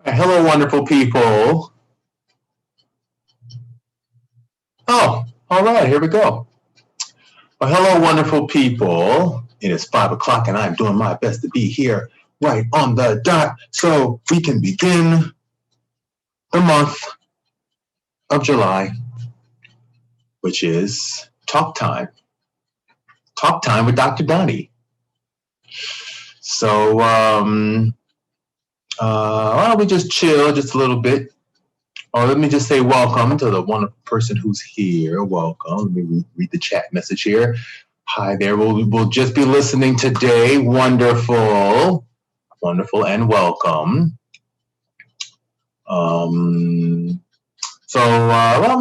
Hello, wonderful people. Oh, all right, here we go. Well, hello, wonderful people. It is 5 o'clock, and I'm doing my best to be here right on the dot so we can begin the month of July, which is Talk Time. Talk Time with Dr. Donny. So, why don't we just chill just a little bit? Or let me just say welcome to the wonderful person who's here. Welcome. Let me read the chat message here. Hi there. We'll just be listening today. Wonderful. Wonderful and welcome. Well,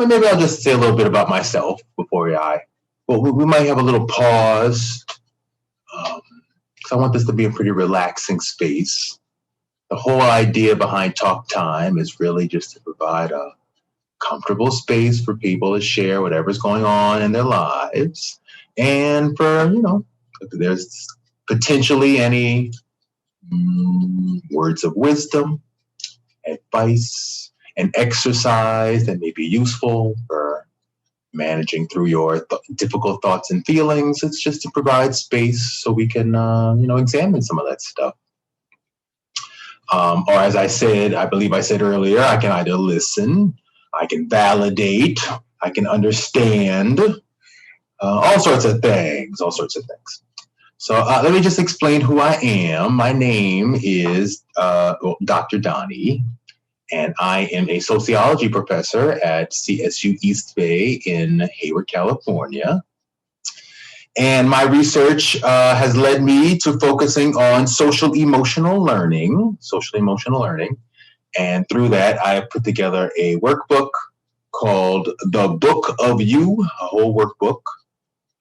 maybe I'll just say a little bit about myself before we might have a little pause. Because I want this to be a pretty relaxing space. The whole idea behind Talk Time is really just to provide a comfortable space for people to share whatever's going on in their lives. And for, if there's potentially any words of wisdom, advice, and exercise that may be useful for managing through your difficult thoughts and feelings. It's just to provide space so we can, examine some of that stuff. Or as I believe I said earlier, I can either listen, I can validate, I can understand, all sorts of things. So let me just explain who I am. My name is Dr. Donny, and I am a sociology professor at CSU East Bay in Hayward, California. And my research has led me to focusing on social emotional learning. And through that, I have put together a workbook called The Book of You, a whole workbook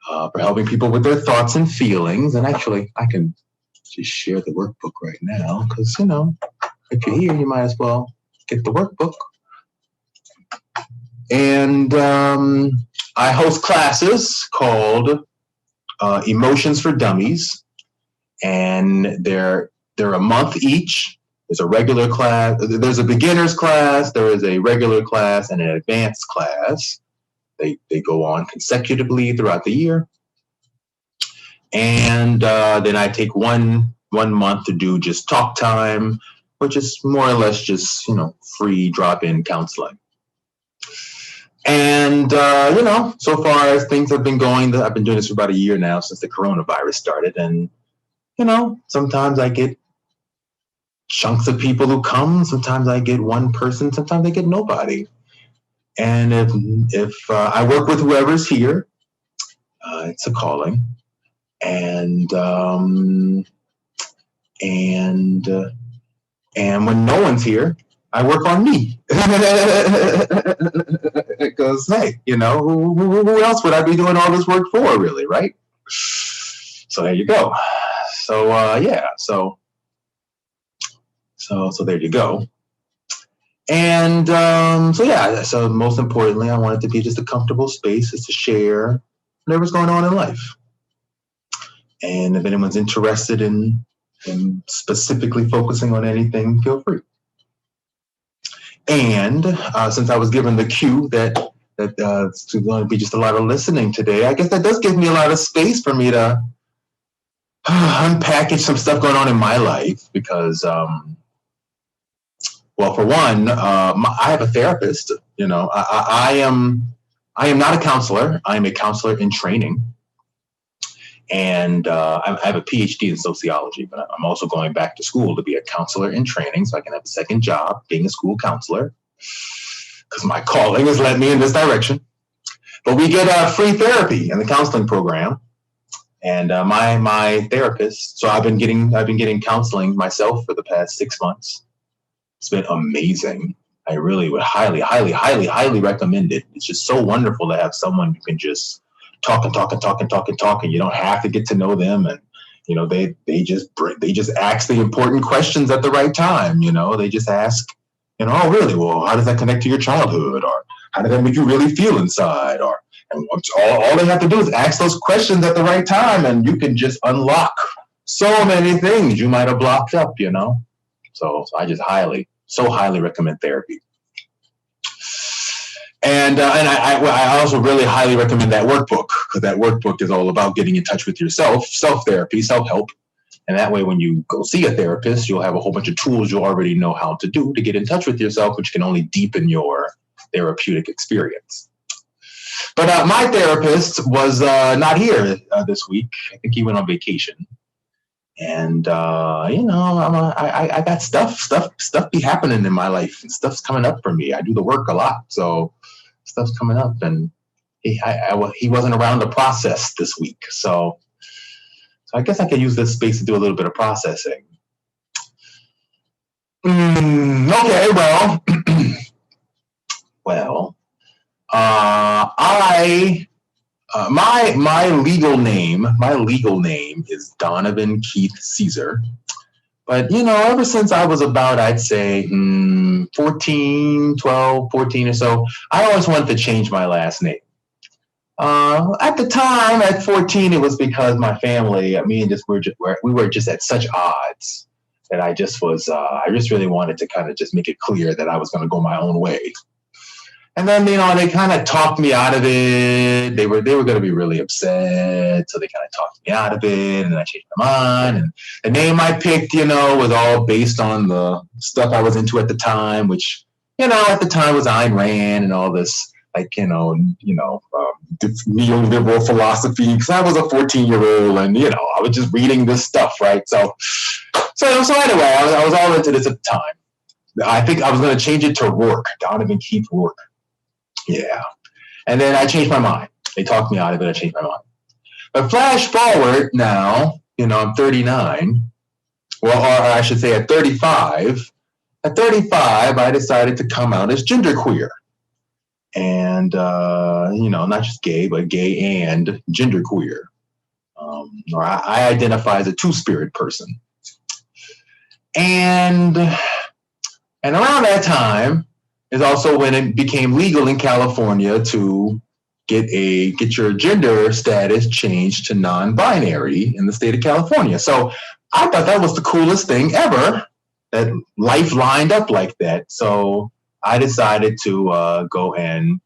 for helping people with their thoughts and feelings. And actually, I can just share the workbook right now because, if you're here, you might as well get the workbook. And I host classes called Emotions for Dummies, and they're a month each. There's a regular class, there's a beginner's class, there is a regular class, and an advanced class. They go on consecutively throughout the year. And then I take one month to do just Talk Time, which is more or less just, free drop-in counseling. And, so far as things have been going, I've been doing this for about a year now since the coronavirus started. And, sometimes I get chunks of people who come. Sometimes I get one person. Sometimes I get nobody. And if I work with whoever's here, it's a calling. And when no one's here, I work on me. Because, hey, who else would I be doing all this work for, really, right? So there you go. So, So there you go. And so most importantly, I want it to be just a comfortable space just to share whatever's going on in life. And if anyone's interested in specifically focusing on anything, feel free. And since I was given the cue that it's going to be just a lot of listening today, I guess that does give me a lot of space for me to unpackage some stuff going on in my life because, for one, I have a therapist. I am not a counselor. I am a counselor in training. And I have a PhD in sociology, but I'm also going back to school to be a counselor in training so I can have a second job being a school counselor because my calling has led me in this direction. But we get free therapy in the counseling program. And my therapist, so I've been getting counseling myself for the past 6 months. It's been amazing. I really would highly, highly, highly, highly recommend it. It's just so wonderful to have someone who can just talk and you don't have to get to know them, and they just ask the important questions at the right time. They just ask, oh really, well, how does that connect to your childhood, or how did that make you really feel inside, and all they have to do is ask those questions at the right time, and you can just unlock so many things you might have blocked up. So I just highly So highly recommend therapy. And I also really highly recommend that workbook, because that workbook is all about getting in touch with yourself, self-therapy, self-help. And that way, when you go see a therapist, you'll have a whole bunch of tools you already know how to do to get in touch with yourself, which can only deepen your therapeutic experience. But my therapist was not here this week. I think he went on vacation. And I got stuff be happening in my life, and stuff's coming up for me. I do the work a lot, so stuff's coming up, and he wasn't around to process this week, so I guess I could use this space to do a little bit of processing. Okay, well, my legal name is Donovan Keith Caesar. But, ever since I was about, I'd say, 14 or so, I always wanted to change my last name. At the time, at 14, it was because my family, we were just at such odds that I just really wanted to kind of just make it clear that I was going to go my own way. And then, they kind of talked me out of it. They were going to be really upset. So they kind of talked me out of it, and I changed my mind. And the name I picked, was all based on the stuff I was into at the time, which, at the time was Ayn Rand and all this, neoliberal philosophy. Because I was a 14-year-old, and, I was just reading this stuff, right? So anyway, I was all into this at the time. I think I was going to change it to Rourke, Donovan Keith Rourke. Yeah. And then I changed my mind. They talked me out of it. I changed my mind. But flash forward now, I'm 39. Well, or I should say at 35. At 35, I decided to come out as genderqueer. And, not just gay, but gay and genderqueer. Or I identify as a two-spirit person. And around that time is also when it became legal in California to get your gender status changed to non-binary in the state of California. So I thought that was the coolest thing ever, that life lined up like that. So I decided to go and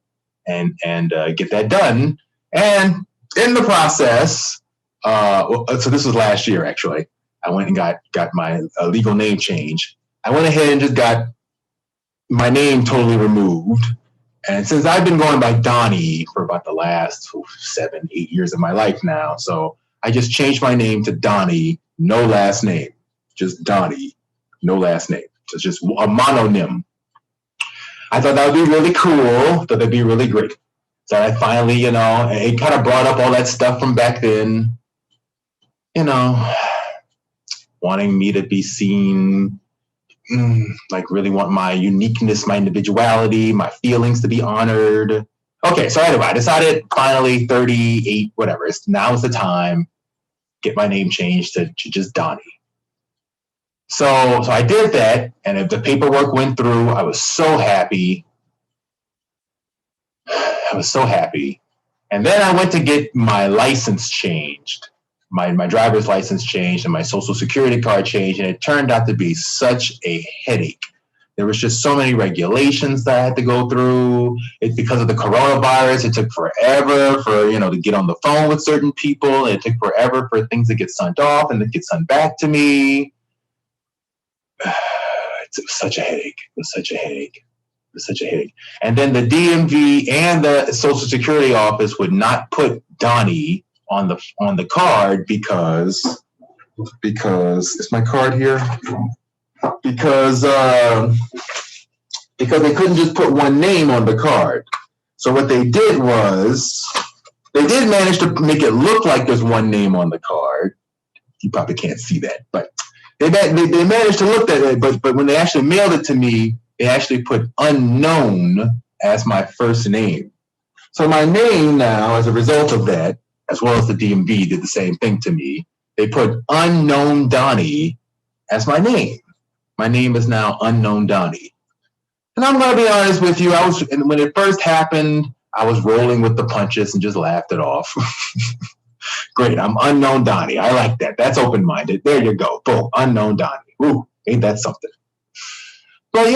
get that done. And in the process, so this was last year, actually. I went and got my legal name change. I went ahead and just got my name totally removed. And since I've been going by Donny for about the last 7-8 years of my life now, so I just changed my name to Donny, no last name. Just Donny, no last name. So it's just a mononym. I thought that would be really cool. Thought that'd be really great. So I finally, it kind of brought up all that stuff from back then, wanting me to be seen, really want my uniqueness, my individuality, my feelings to be honored. Okay, so anyway, I decided finally 38, whatever. Now is the time. Get my name changed to just Donny. So I did that, and if the paperwork went through, I was so happy. And then I went to get my license changed. My driver's license changed and my social security card changed, and it turned out to be such a headache. There was just so many regulations that I had to go through. Because of the coronavirus, it took forever to get on the phone with certain people. And it took forever for things to get sent off and to get sent back to me. It was such a headache. And then the DMV and the Social Security office would not put Donny on the card because is my card here? Because they couldn't just put one name on the card. So what they did was they did manage to make it look like there's one name on the card. You probably can't see that, but they managed to look that way. But when they actually mailed it to me, they actually put unknown as my first name. So my name now, as a result of that, as well as the DMV did the same thing to me, they put unknown Donny as my name. My name is now unknown Donny. And I'm going to be honest with you, when it first happened, I was rolling with the punches and just laughed it off. Great, I'm unknown Donny. I like that. That's open-minded. There you go. Boom, unknown Donny. Ooh, ain't that something? But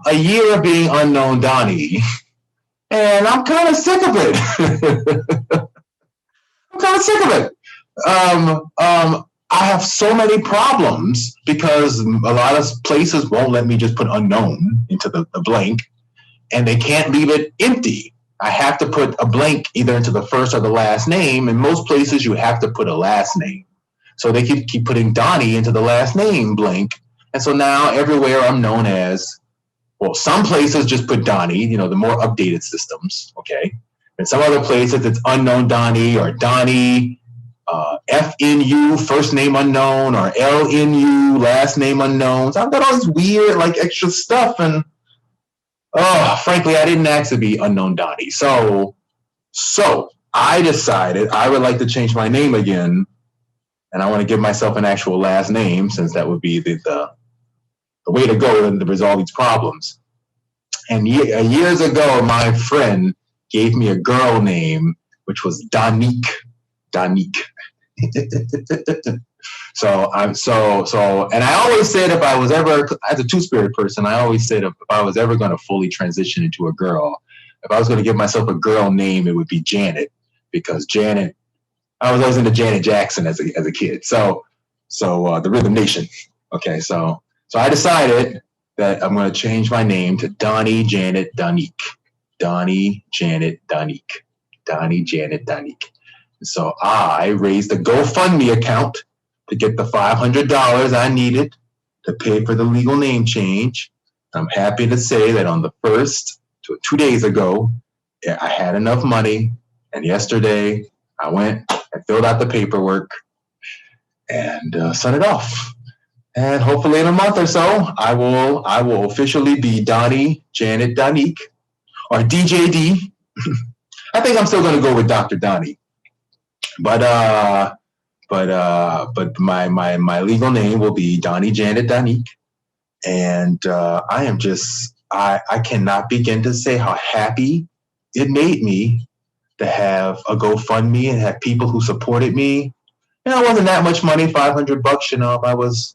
a year of being unknown Donny, and I'm kind of sick of it. I'm kind of sick of it. I have so many problems because a lot of places won't let me just put unknown into the blank, and they can't leave it empty. I have to put a blank either into the first or the last name. In most places, you have to put a last name. So they keep putting Donny into the last name blank. And so now everywhere I'm known as, well, some places just put Donny, the more updated systems, okay? And some other places it's unknown Donny or Donny, FNU, first name unknown, or LNU, last name unknown. So I've got all this weird, extra stuff. And, frankly, I didn't ask to be unknown Donny. So I decided I would like to change my name again. And I want to give myself an actual last name, since that would be the way to go and to resolve these problems. And years ago, my friend gave me a girl name, which was Donique. And I always said, if I was ever, as a two-spirit person, I always said if I was ever going to fully transition into a girl, if I was going to give myself a girl name, it would be Janet, because Janet, I was always into Janet Jackson as a kid. So the Rhythm Nation. Okay, so I decided that I'm going to change my name to Donny Janet Donique. Donny Janet Donique. Donny Janet Donique. So I raised a GoFundMe account to get the $500 I needed to pay for the legal name change. I'm happy to say that on the 1st, 2 days ago, I had enough money. And yesterday, I went and filled out the paperwork and sent it off. And hopefully in a month or so, I will officially be Donny Janet Donique, or DJD. I think I'm still going to go with Dr. Donny. But my legal name will be Donny Janet Donique. And I cannot begin to say how happy it made me to have a GoFundMe and have people who supported me. It wasn't that much money, $500. If I was,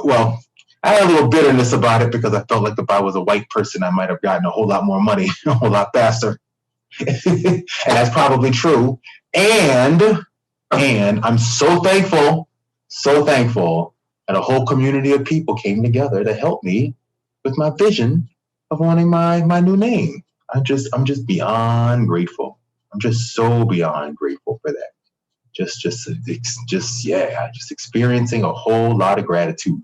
well, I had a little bitterness about it because I felt like if I was a white person, I might have gotten a whole lot more money a whole lot faster. And that's probably true. And I'm so thankful that a whole community of people came together to help me with my vision of wanting my new name. I'm just beyond grateful. I'm just so beyond grateful for that. Just experiencing a whole lot of gratitude.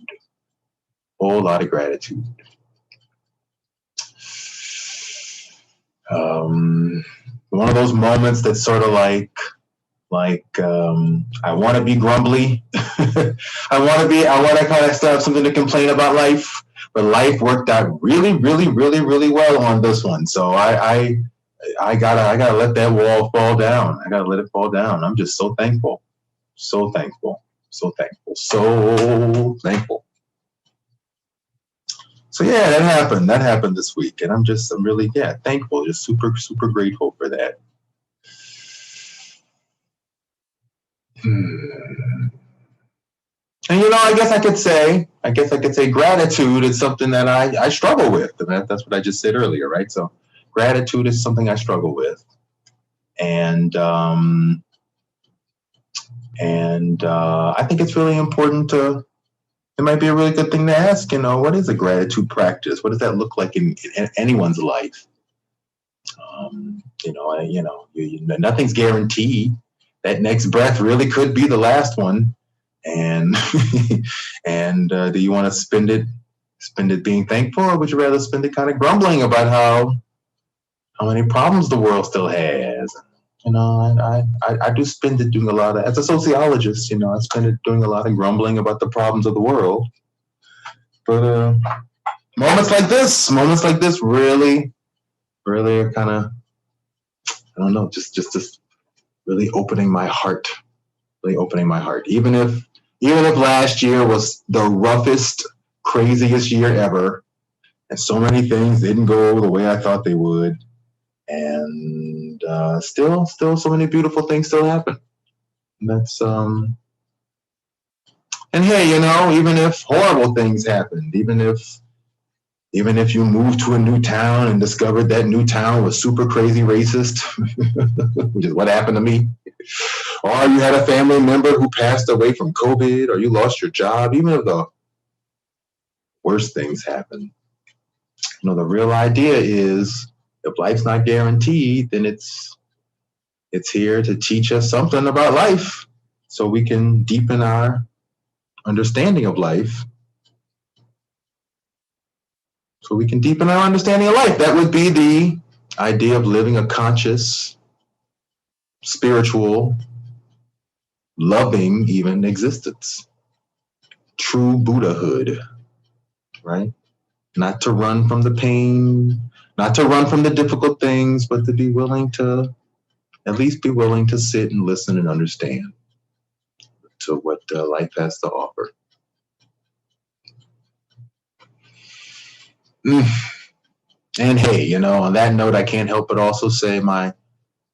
One of those moments that's sort of like I want to be grumbly. I want to kind of have something to complain about life, but life worked out really, really, really, really well on this one. So I gotta let that wall fall down. I gotta let it fall down. I'm just so thankful. So thankful. So thankful. So thankful. So yeah, that happened this week. And I'm really thankful, just super, super grateful for that. And I guess I could say gratitude is something that I struggle with. And that's what I just said earlier, right? So gratitude is something I struggle with. And I think it's really important it might be a really good thing to ask, what is a gratitude practice? What does that look like in anyone's life? Nothing's guaranteed. That next breath really could be the last one. And do you want to spend it being thankful, or would you rather spend it kind of grumbling about how many problems the world still has? I do spend it doing a lot of, as a sociologist, I spend it doing a lot of grumbling about the problems of the world. But moments like this really, really are kind of, I don't know, just really opening my heart. Even if last year was the roughest, craziest year ever, and so many things didn't go the way I thought they would, and still so many beautiful things still happen. And that's and hey, even if horrible things happened, even if Even if you moved to a new town and discovered that new town was super crazy racist, which is what happened to me, or you had a family member who passed away from COVID, or you lost your job, even if the worst things happen, the real idea is if life's not guaranteed, then it's here to teach us something about life so we can deepen our understanding of life. That would be the idea of living a conscious, spiritual, loving even existence. True Buddhahood, right? Not to run from the pain, not to run from the difficult things, but to be willing to, at least be willing to sit and listen and understand to what life has to offer. And hey, on that note, I can't help but also say my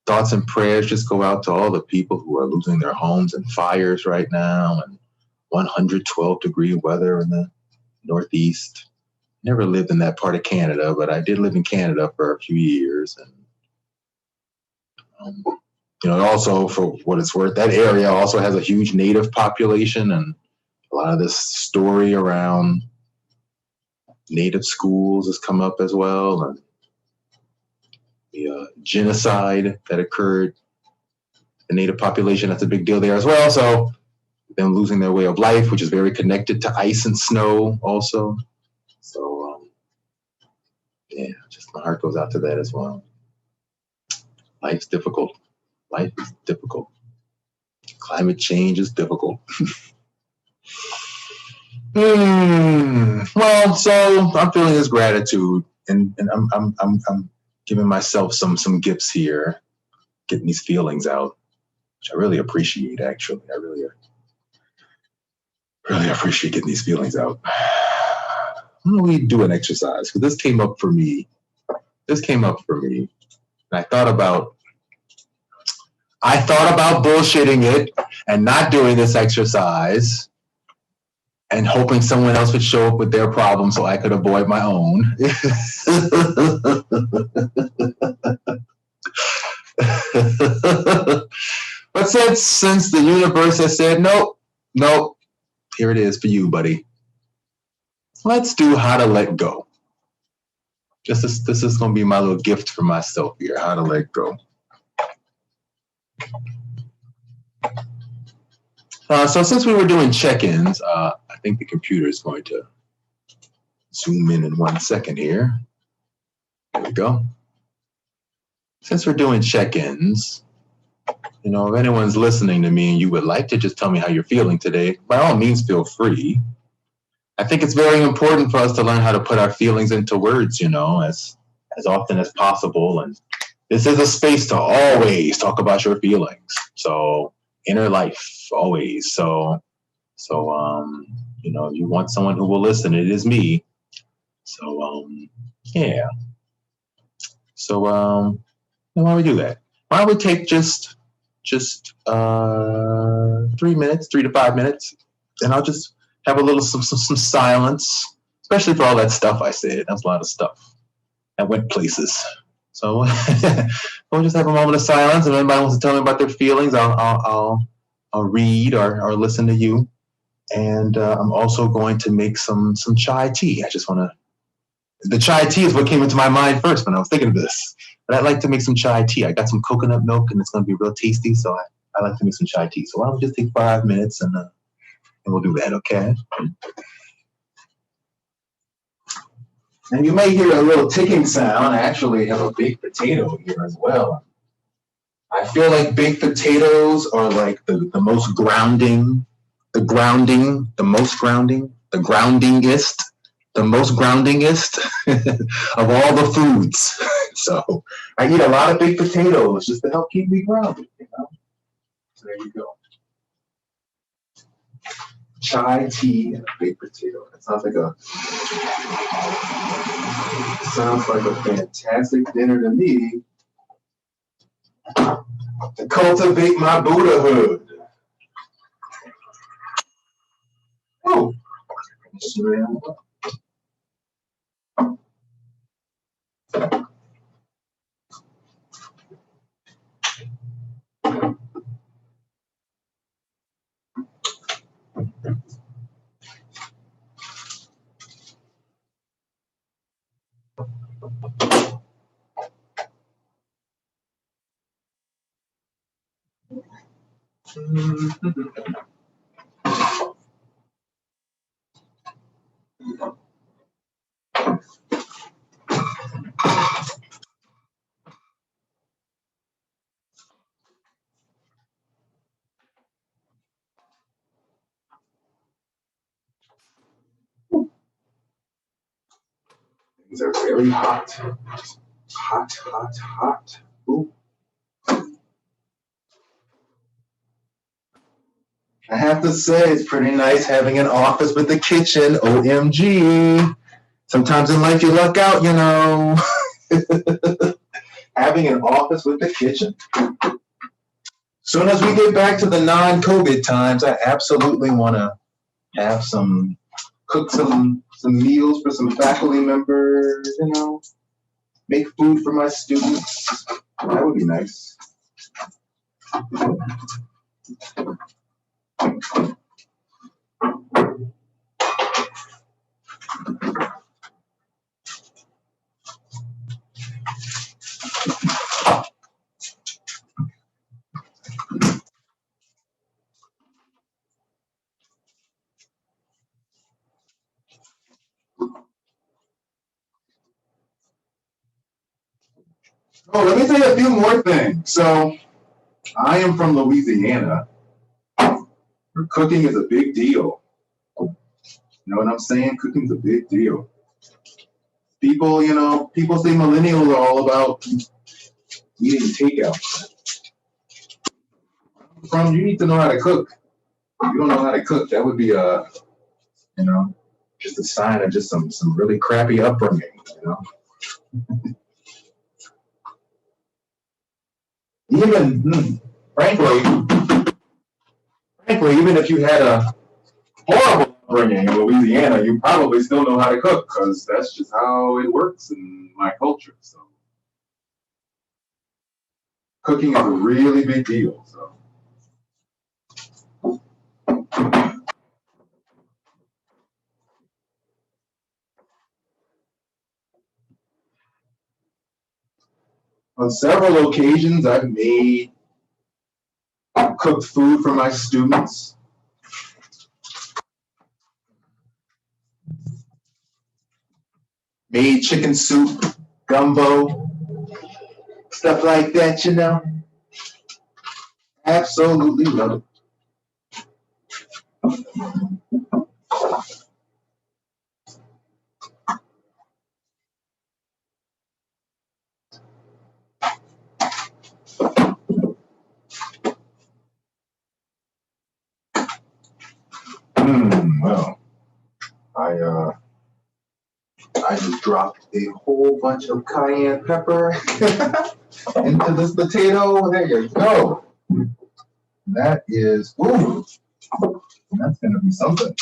thoughts and prayers just go out to all the people who are losing their homes in fires right now and 112-degree weather in the Northeast. Never lived in that part of Canada, but I did live in Canada for a few years. And, also for what it's worth, that area also has a huge Native population, and a lot of this story around Native schools has come up as well. And the genocide that occurred, the Native population, that's a big deal there as well. So them losing their way of life, which is very connected to ice and snow also. So, just my heart goes out to that as well. Life's difficult. Life is difficult. Climate change is difficult. Well, so I'm feeling this gratitude, and I'm giving myself some gifts here, getting these feelings out, which I really appreciate. Actually, I really appreciate getting these feelings out. Why don't we do an exercise? Because this came up for me. And I thought about bullshitting it and not doing this exercise and hoping someone else would show up with their problem so I could avoid my own. But since the universe has said, nope, here it is for you, buddy. Let's do how to let go. This is going to be my little gift for myself here, how to let go. So since we were doing check-ins, I think the computer is going to zoom in 1 second here. There we go. Since we're doing check-ins, if anyone's listening to me and you would like to just tell me how you're feeling today, by all means, feel free. I think it's very important for us to learn how to put our feelings into words, as often as possible. And this is a space to always talk about your feelings. So inner life, always. So you want someone who will listen, it is me. So, yeah. So, why don't we do that? Why don't we take just 3 minutes, 3 to 5 minutes, and I'll just have a little some silence, especially for all that stuff I said. That's a lot of stuff that went places. So we'll just have a moment of silence, and if anybody wants to tell me about their feelings, I'll read or listen to you. And I'm also going to make some chai tea. The chai tea is what came into my mind first when I was thinking of this. But I'd like to make some chai tea. I got some coconut milk, and it's going to be real tasty. So I like to make some chai tea. So why don't we just take 5 minutes and we'll do that, okay? And you may hear a little ticking sound. I actually have a baked potato here as well. I feel like baked potatoes are like the most grounding, the most groundingest of all the foods. So I eat a lot of baked potatoes just to help keep me grounded, So there you go. Chai tea and a baked potato. That sounds like a fantastic dinner to me. To cultivate my Buddhahood. Oh. These are very hot. Hot, hot, hot. Ooh. I have to say, it's pretty nice having an office with a kitchen. OMG. Sometimes in life you luck out, you know. Having an office with a kitchen. Soon as we get back to the non-COVID times, I absolutely want to have cook some meals for some faculty members, you know, make food for my students. That would be nice. Oh, let me tell you a few more things. So, I am from Louisiana, where cooking is a big deal. You know what I'm saying? Cooking's a big deal. People say millennials are all about eating takeout. You need to know how to cook. If you don't know how to cook, that would be just a sign of just some really crappy upbringing, you know. Even frankly, even if you had a horrible upbringing in Louisiana, you probably still know how to cook because that's just how it works in my culture. So cooking is a really big deal. So. On several occasions, I've cooked food for my students. Made chicken soup, gumbo, stuff like that, you know. Absolutely love it. Well, I just dropped a whole bunch of cayenne pepper into this potato. There you go. That is, ooh, that's gonna be something.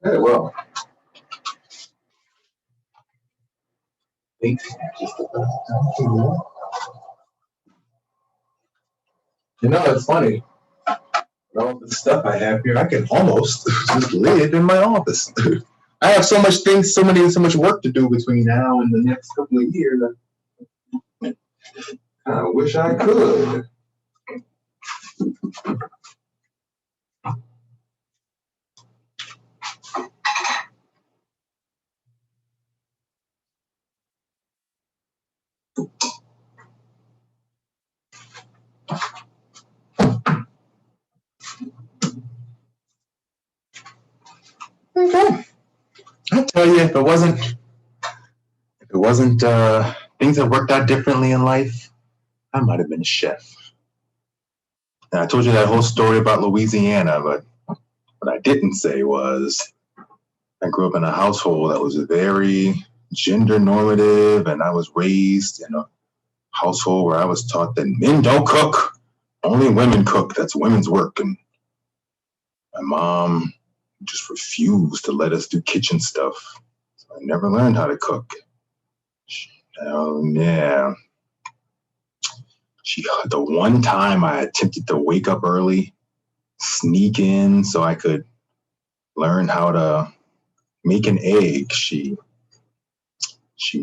Very well. You know, it's funny. All the stuff I have here, I can almost just live in my office. I have so much work to do between now and the next couple of years. I wish I could. Okay. I tell you, if it wasn't things that worked out differently in life, I might have been a chef. And I told you that whole story about Louisiana, but what I didn't say was I grew up in a household that was very gender normative, and I was raised in a household where I was taught that men don't cook, only women cook. That's women's work. And my mom just refused to let us do kitchen stuff. So I never learned how to cook. Yeah. The one time I attempted to wake up early, sneak in so I could learn how to make an egg. She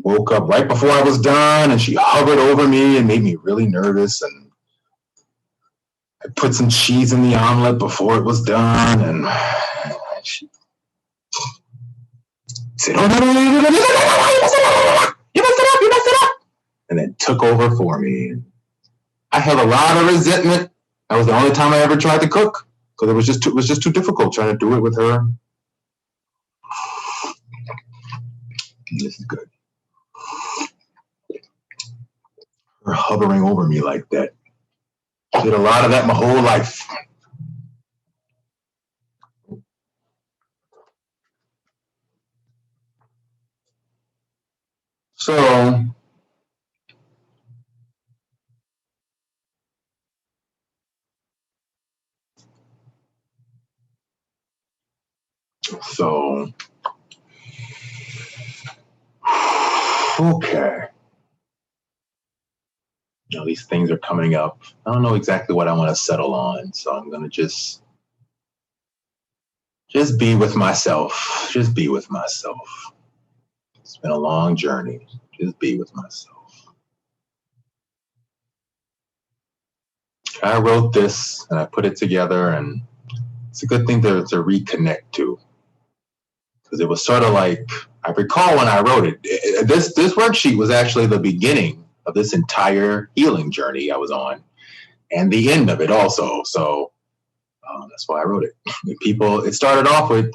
woke up right before I was done, and she hovered over me and made me really nervous. And I put some cheese in the omelet before it was done, and she said, "Oh no, no, no, no, no, no, no, you messed it up," and then took over for me. I held a lot of resentment. That was the only time I ever tried to cook, because it was just too difficult trying to do it with her. This is good. Her hovering over me like that. Did a lot of that my whole life. So okay. These things are coming up. I don't know exactly what I want to settle on, so I'm gonna just be with myself. Just be with myself. It's been a long journey. Just be with myself. I wrote this and I put it together, and it's a good thing to reconnect to, because it was sort of like, I recall when I wrote it, this worksheet was actually the beginning of this entire healing journey I was on, and the end of it also. So that's why I wrote it. It started off with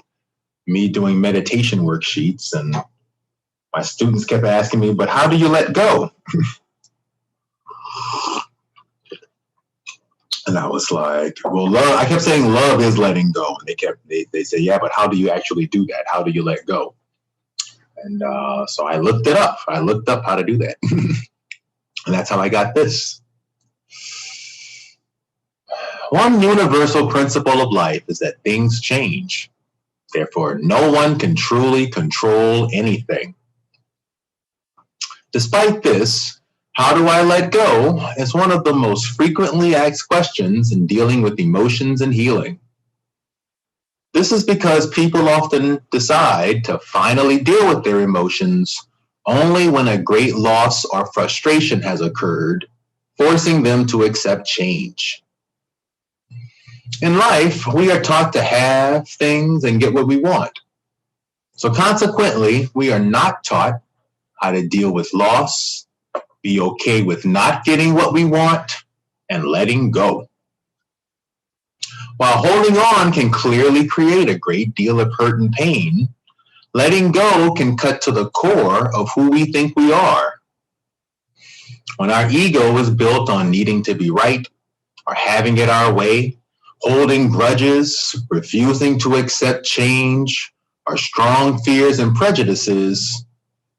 me doing meditation worksheets, and my students kept asking me, "But how do you let go?" And I was like, "Well, love." I kept saying, "Love is letting go." And they say, "Yeah, but how do you actually do that? How do you let go?" And so I looked it up. I looked up how to do that. And that's how I got this. One universal principle of life is that things change. Therefore, no one can truly control anything. Despite this, how do I let go is one of the most frequently asked questions in dealing with emotions and healing. This is because people often decide to finally deal with their emotions only when a great loss or frustration has occurred, forcing them to accept change. In life, we are taught to have things and get what we want. So consequently, we are not taught how to deal with loss, be okay with not getting what we want, and letting go. While holding on can clearly create a great deal of hurt and pain, letting go can cut to the core of who we think we are. When our ego is built on needing to be right or having it our way, holding grudges, refusing to accept change, or strong fears and prejudices,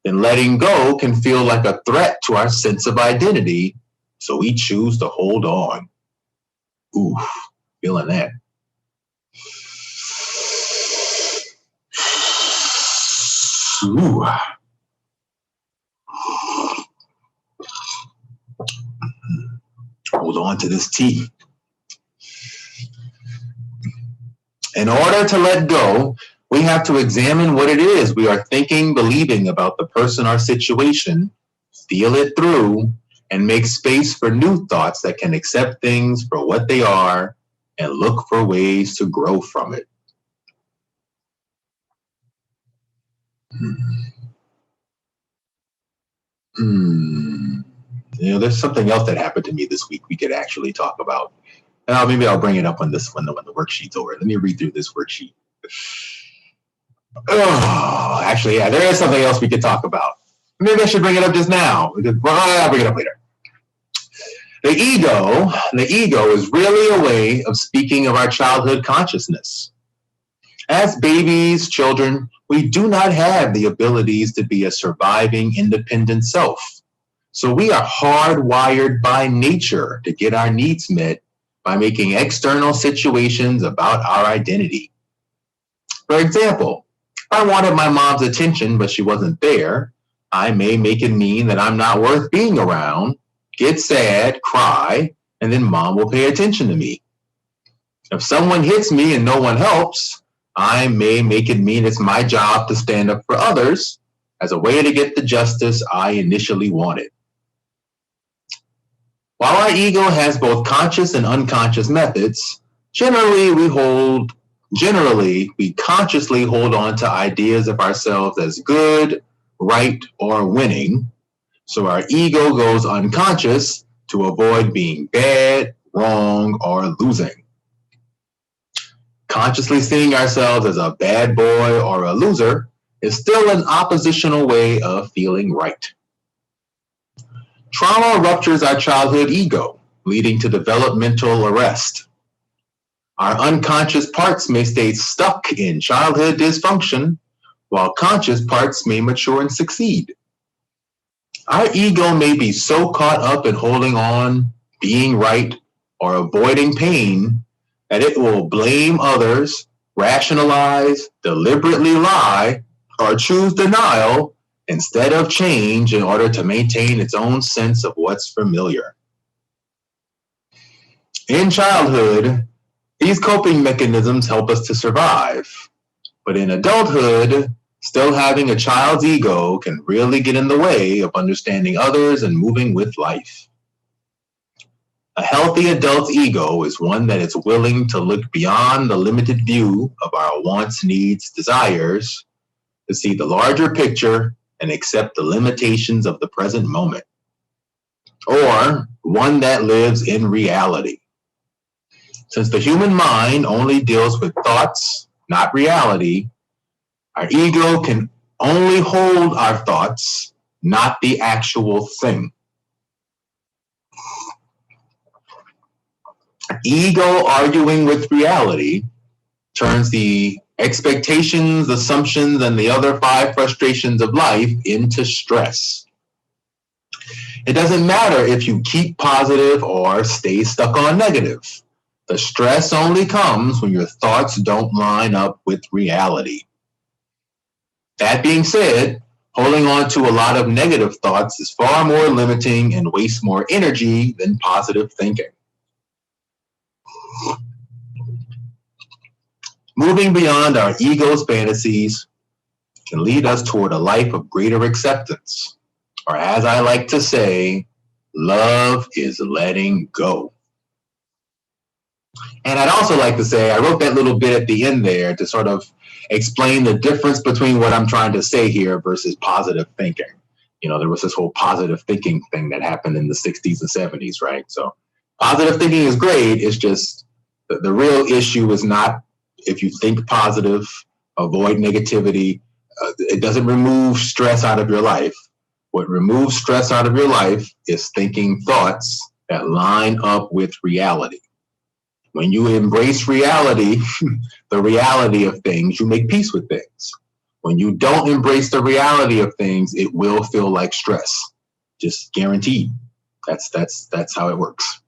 then letting go can feel like a threat to our sense of identity, so we choose to hold on. Ooh, feeling that. Ooh. Hold on to this tea. In order to let go, we have to examine what it is we are thinking, believing about the person or situation, feel it through, and make space for new thoughts that can accept things for what they are and look for ways to grow from it. There's something else that happened to me this week we could actually talk about. Maybe I'll bring it up when the worksheet's over. Let me read through this worksheet. Oh, actually, yeah, there is something else we could talk about. Maybe I should bring it up just now. I'll bring it up later. The ego is really a way of speaking of our childhood consciousness. As babies, children, we do not have the abilities to be a surviving, independent self. So we are hardwired by nature to get our needs met by making external situations about our identity. For example, if I wanted my mom's attention but she wasn't there, I may make it mean that I'm not worth being around, get sad, cry, and then mom will pay attention to me. If someone hits me and no one helps, I may make it mean it's my job to stand up for others as a way to get the justice I initially wanted. While our ego has both conscious and unconscious methods, generally we consciously hold on to ideas of ourselves as good, right, or winning. So our ego goes unconscious to avoid being bad, wrong, or losing. Consciously seeing ourselves as a bad boy or a loser is still an oppositional way of feeling right. Trauma ruptures our childhood ego, leading to developmental arrest. Our unconscious parts may stay stuck in childhood dysfunction, while conscious parts may mature and succeed. Our ego may be so caught up in holding on, being right, or avoiding pain that it will blame others, rationalize, deliberately lie, or choose denial instead of change in order to maintain its own sense of what's familiar. In childhood, these coping mechanisms help us to survive. But in adulthood, still having a child's ego can really get in the way of understanding others and moving with life. A healthy adult's ego is one that is willing to look beyond the limited view of our wants, needs, desires, to see the larger picture and accept the limitations of the present moment. Or one that lives in reality. Since the human mind only deals with thoughts, not reality, our ego can only hold our thoughts, not the actual thing. Ego arguing with reality turns the expectations, assumptions, and the other 5 frustrations of life into stress. It doesn't matter if you keep positive or stay stuck on negative. The stress only comes when your thoughts don't line up with reality. That being said, holding on to a lot of negative thoughts is far more limiting and wastes more energy than positive thinking. Moving beyond our ego's fantasies can lead us toward a life of greater acceptance, or as I like to say, love is letting go. And I'd also like to say, I wrote that little bit at the end there to sort of explain the difference between what I'm trying to say here versus positive thinking. There was this whole positive thinking thing that happened in the 60s and 70s, right? So positive thinking is great. It's just the real issue is not if you think positive, avoid negativity. It doesn't remove stress out of your life. What removes stress out of your life is thinking thoughts that line up with reality. When you embrace reality, the reality of things, you make peace with things. When you don't embrace the reality of things, it will feel like stress. Just guaranteed. That's how it works.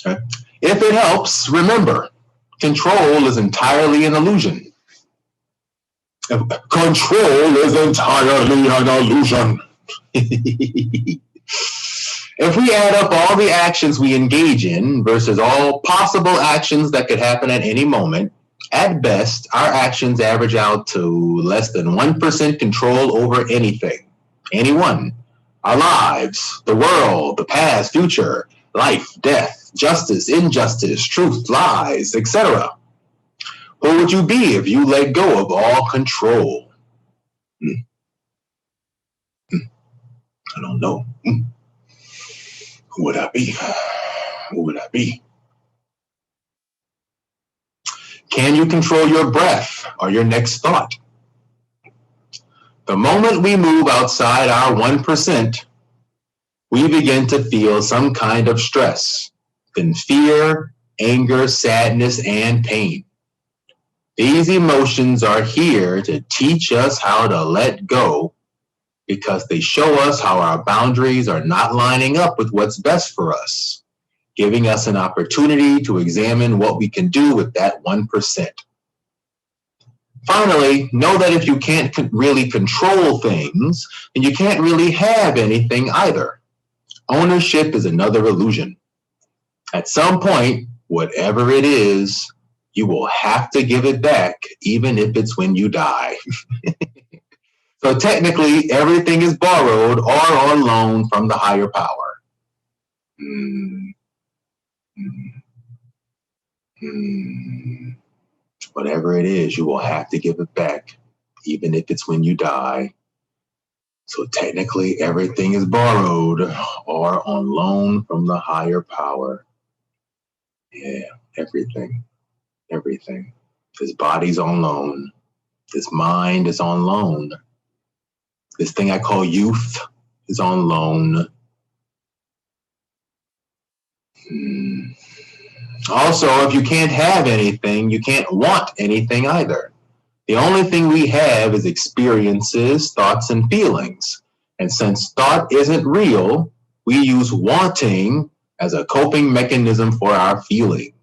Okay. If it helps, remember, control is entirely an illusion. Control is entirely an illusion. If we add up all the actions we engage in versus all possible actions that could happen at any moment, at best, our actions average out to less than 1% control over anything, anyone, Our lives, the world, the past, future, life, death, justice, injustice, truth, lies, etc. Who would you be if you let go of all control? I don't know. Who would I be? Who would I be? Can you control your breath or your next thought? The moment we move outside our 1%, we begin to feel some kind of stress, then fear, anger, sadness, and pain. These emotions are here to teach us how to let go because they show us how our boundaries are not lining up with what's best for us, giving us an opportunity to examine what we can do with that 1%. Finally, know that if you can't really control things, then you can't really have anything either. Ownership is another illusion. At some point, whatever it is, you will have to give it back, even if it's when you die. So technically, everything is borrowed or on loan from the higher power. Whatever it is, you will have to give it back, even if it's when you die. So technically, everything is borrowed or on loan from the higher power. Yeah, everything. This body's on loan. This mind is on loan. This thing I call youth is on loan. Also, if you can't have anything, you can't want anything either. The only thing we have is experiences, thoughts, and feelings. And since thought isn't real, we use wanting as a coping mechanism for our feelings.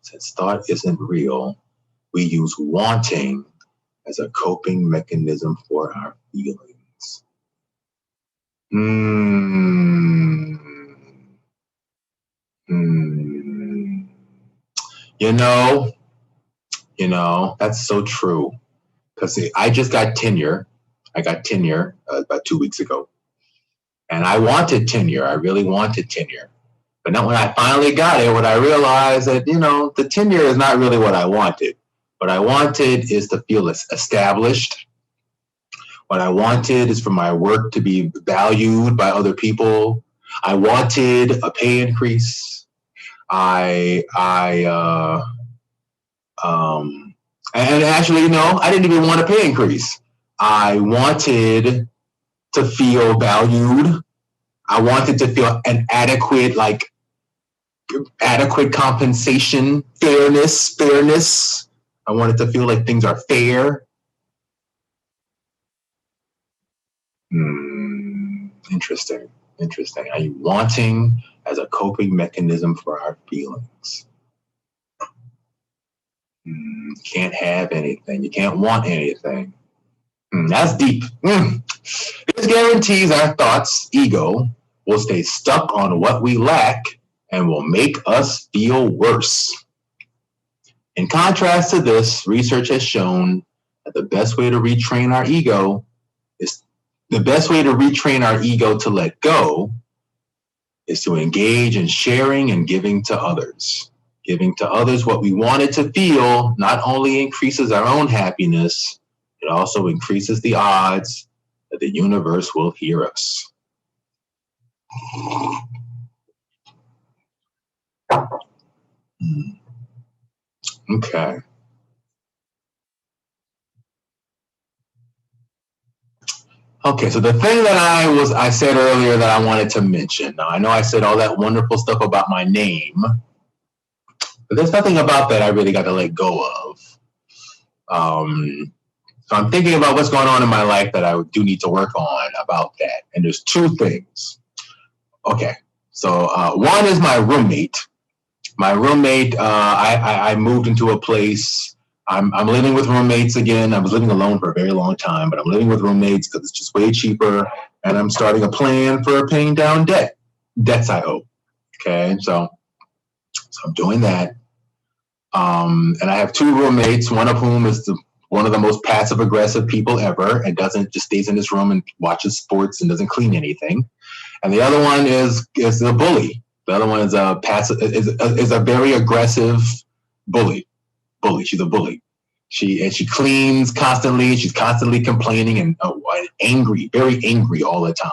Since thought isn't real, we use wanting as a coping mechanism for our feelings. You know, that's so true. Because I just got tenure. I got tenure about 2 weeks ago. And I wanted tenure. I really wanted tenure. But now when I finally got it, what I realized that, the tenure is not really what I wanted. What I wanted is to feel established. What I wanted is for my work to be valued by other people. I wanted a pay increase. And actually, I didn't even want a pay increase. I wanted to feel valued. I wanted to feel an adequate compensation, fairness. I wanted to feel like things are fair. Interesting. Are you wanting as a coping mechanism for our feelings? Can't have anything. You can't want anything. That's deep. This guarantees our thoughts, ego, will stay stuck on what we lack and will make us feel worse. In contrast to this, research has shown that the best way to retrain our ego to let go is to engage in sharing and giving to others. Giving to others what we wanted to feel not only increases our own happiness, it also increases the odds that the universe will hear us. Okay. Okay, so the thing that I said earlier that I wanted to mention. Now I know I said all that wonderful stuff about my name, but there's nothing about that I really got to let go of. So I'm thinking about what's going on in my life that I do need to work on about that. And there's two things. Okay, so one is my roommate. I moved into a place. I'm living with roommates again. I was living alone for a very long time, but I'm living with roommates because it's just way cheaper. And I'm starting a plan for paying down debts I owe. Okay, so I'm doing that. And I have two roommates, one of whom is one of the most passive aggressive people ever, and just stays in his room and watches sports and doesn't clean anything. And the other one is a bully. The other one is a very aggressive bully. She's a bully. She cleans constantly. She's constantly complaining and angry, very angry all the time.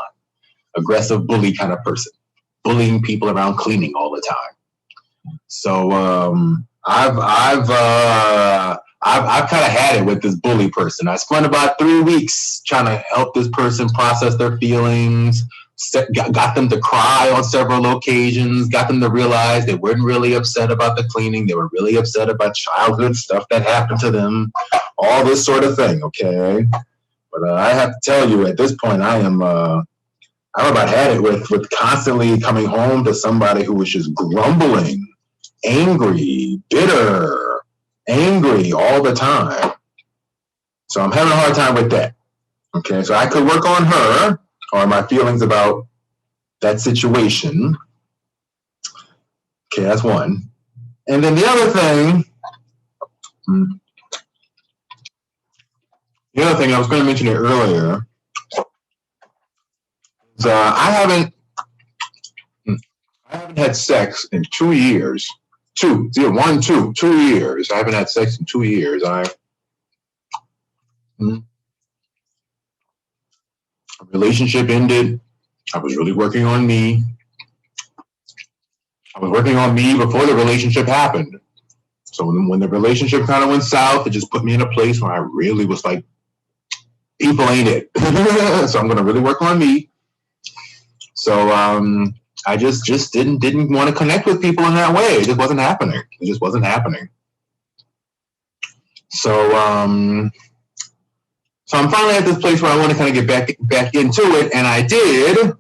Aggressive bully kind of person, bullying people around, cleaning all the time. So I've kind of had it with this bully person. I spent about 3 weeks trying to help this person process their feelings. Got them to cry on several occasions, got them to realize they weren't really upset about the cleaning. They were really upset about childhood stuff that happened to them, all this sort of thing, okay? But I have to tell you, at this point, I've about had it with constantly coming home to somebody who was just grumbling, angry, bitter, angry all the time. So I'm having a hard time with that, okay? So I could work on her, or my feelings about that situation. Okay, that's one. And then the other thing, I was going to mention it earlier, is I haven't had sex in 2 years. 2 years. I haven't had sex in 2 years. Relationship ended. I was really working on me. I was working on me before the relationship happened. So when the relationship kind of went south, it just put me in a place where I really was like, people ain't it. So I'm going to really work on me. So I just didn't want to connect with people in that way. It just wasn't happening. So I'm finally at this place where I want to kind of get back into it, and I did.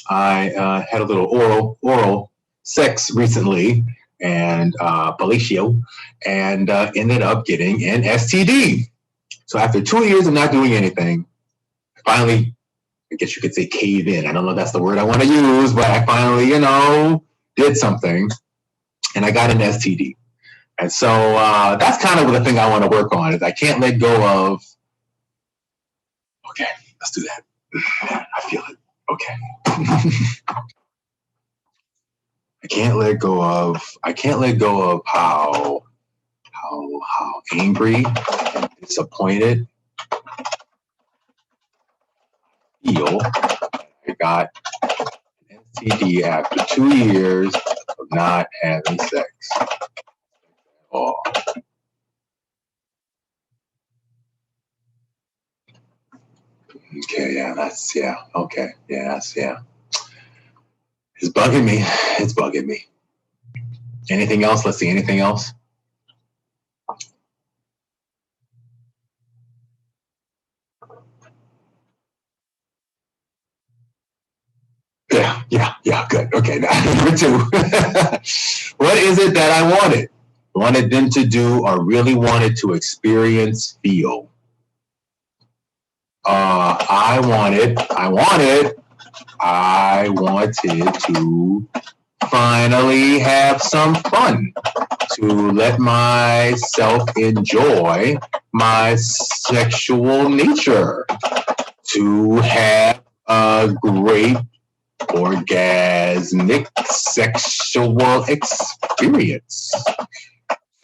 I had a little oral sex recently, and fellatio, and ended up getting an STD. So after 2 years of not doing anything, finally, I guess you could say cave in. I don't know if that's the word I want to use, but I finally, did something, and I got an STD. And so that's kind of the thing I want to work on, is I can't let go of, okay, let's do that. I feel it. Okay. I can't let go of how angry and disappointed I feel. I got an STD after 2 years of not having sex at all. Okay, It's bugging me. Anything else? Let's see, anything else? Yeah, good. Okay, now, number 2. What is it that I wanted them to do, or really wanted to experience, feel? I wanted to finally have some fun, to let myself enjoy my sexual nature, to have a great orgasmic sexual experience,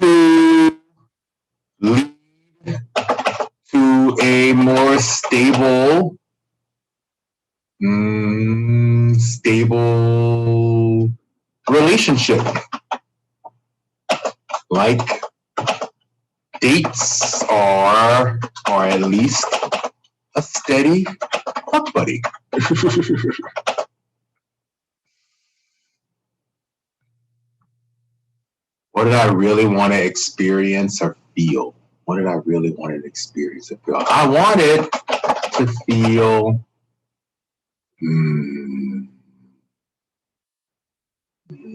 to lead to a more stable relationship, like dates, or at least a steady fuck buddy. What did I really want to experience or feel? What did I really want to experience or feel? I wanted to feel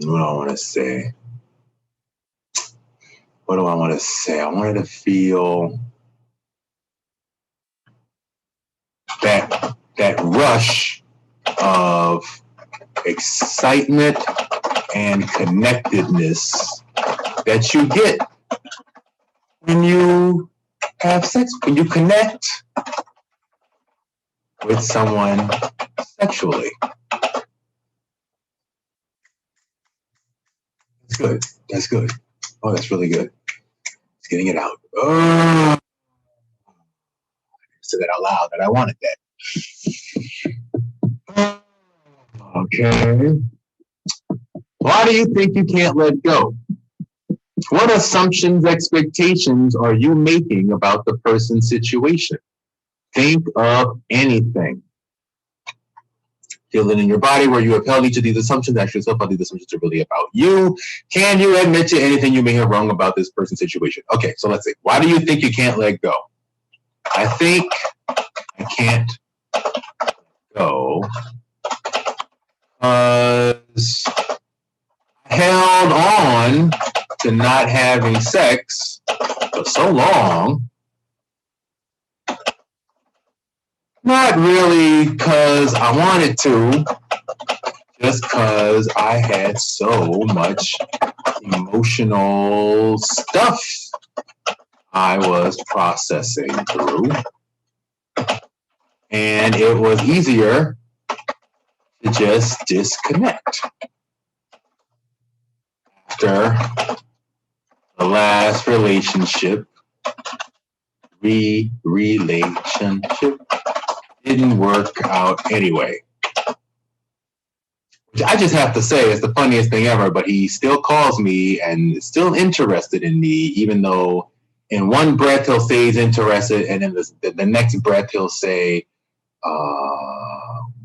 what do I want to say? What do I want to say? I wanted to feel that rush of excitement and connectedness that you get when you have sex, when you connect with someone sexually. That's good. That's good. Oh, that's really good. It's getting it out. Oh, I said that out loud, that I wanted that. Okay. Why do you think you can't let go? What assumptions, expectations are you making about the person's situation? Think of anything. Feel it in your body where you have held each of these assumptions. Ask yourself how these assumptions are really about you. Can you admit to anything you may have wrong about this person's situation? Okay, so let's see. Why do you think you can't let go? I think I can't go because I held on to not having sex for so long. Not really because I wanted to, just because I had so much emotional stuff I was processing through. And it was easier to just disconnect. After the last relationship didn't work out anyway. Which I just have to say is the funniest thing ever, but he still calls me and is still interested in me, even though in one breath he'll say he's interested, and in the next breath he'll say,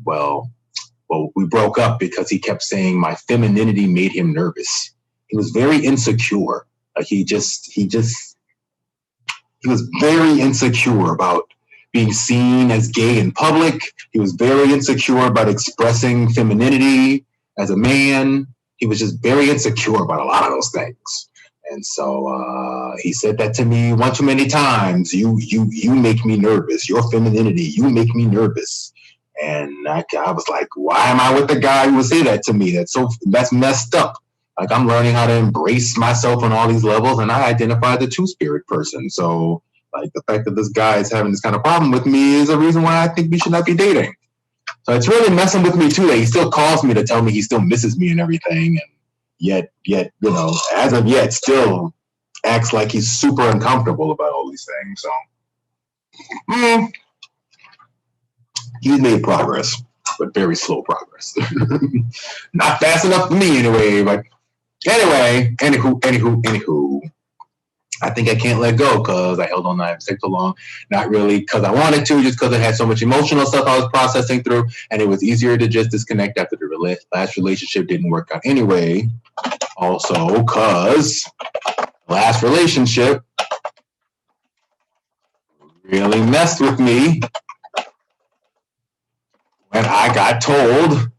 well, we broke up because he kept saying my femininity made him nervous. He was very insecure. He was very insecure about being seen as gay in public. He was very insecure about expressing femininity as a man. He was just very insecure about a lot of those things. And so he said that to me one too many times. You make me nervous. Your femininity, you make me nervous. And I was like, why am I with the guy who would say that to me? That's messed up. Like, I'm learning how to embrace myself on all these levels, and I identify the two-spirit person. So, like, the fact that this guy is having this kind of problem with me is a reason why I think we should not be dating. So it's really messing with me too that he still calls me to tell me he still misses me and everything, and yet, as of yet, still acts like he's super uncomfortable about all these things. So, he's made progress, but very slow progress. Not fast enough for me anyway, but anyway, anywho. I think I can't let go because I held on to that sex so long. Not really because I wanted to, just because I had so much emotional stuff I was processing through, and it was easier to just disconnect after the last relationship didn't work out anyway. Also, because last relationship really messed with me when I got told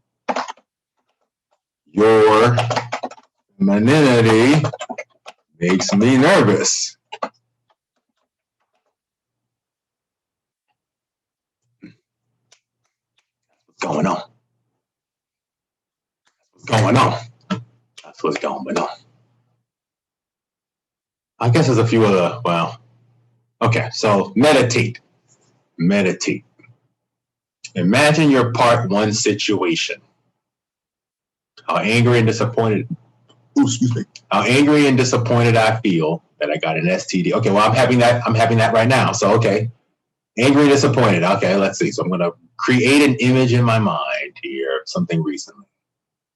your femininity makes me nervous. What's going on? That's what's going on. I guess there's a few other, okay, so meditate. Imagine your part one situation. How angry and disappointed, how angry and disappointed I feel that I got an STD. Okay, well, I'm having that right now. So, okay, angry and disappointed. Okay, let's see. So I'm going to create an image in my mind here, something recently.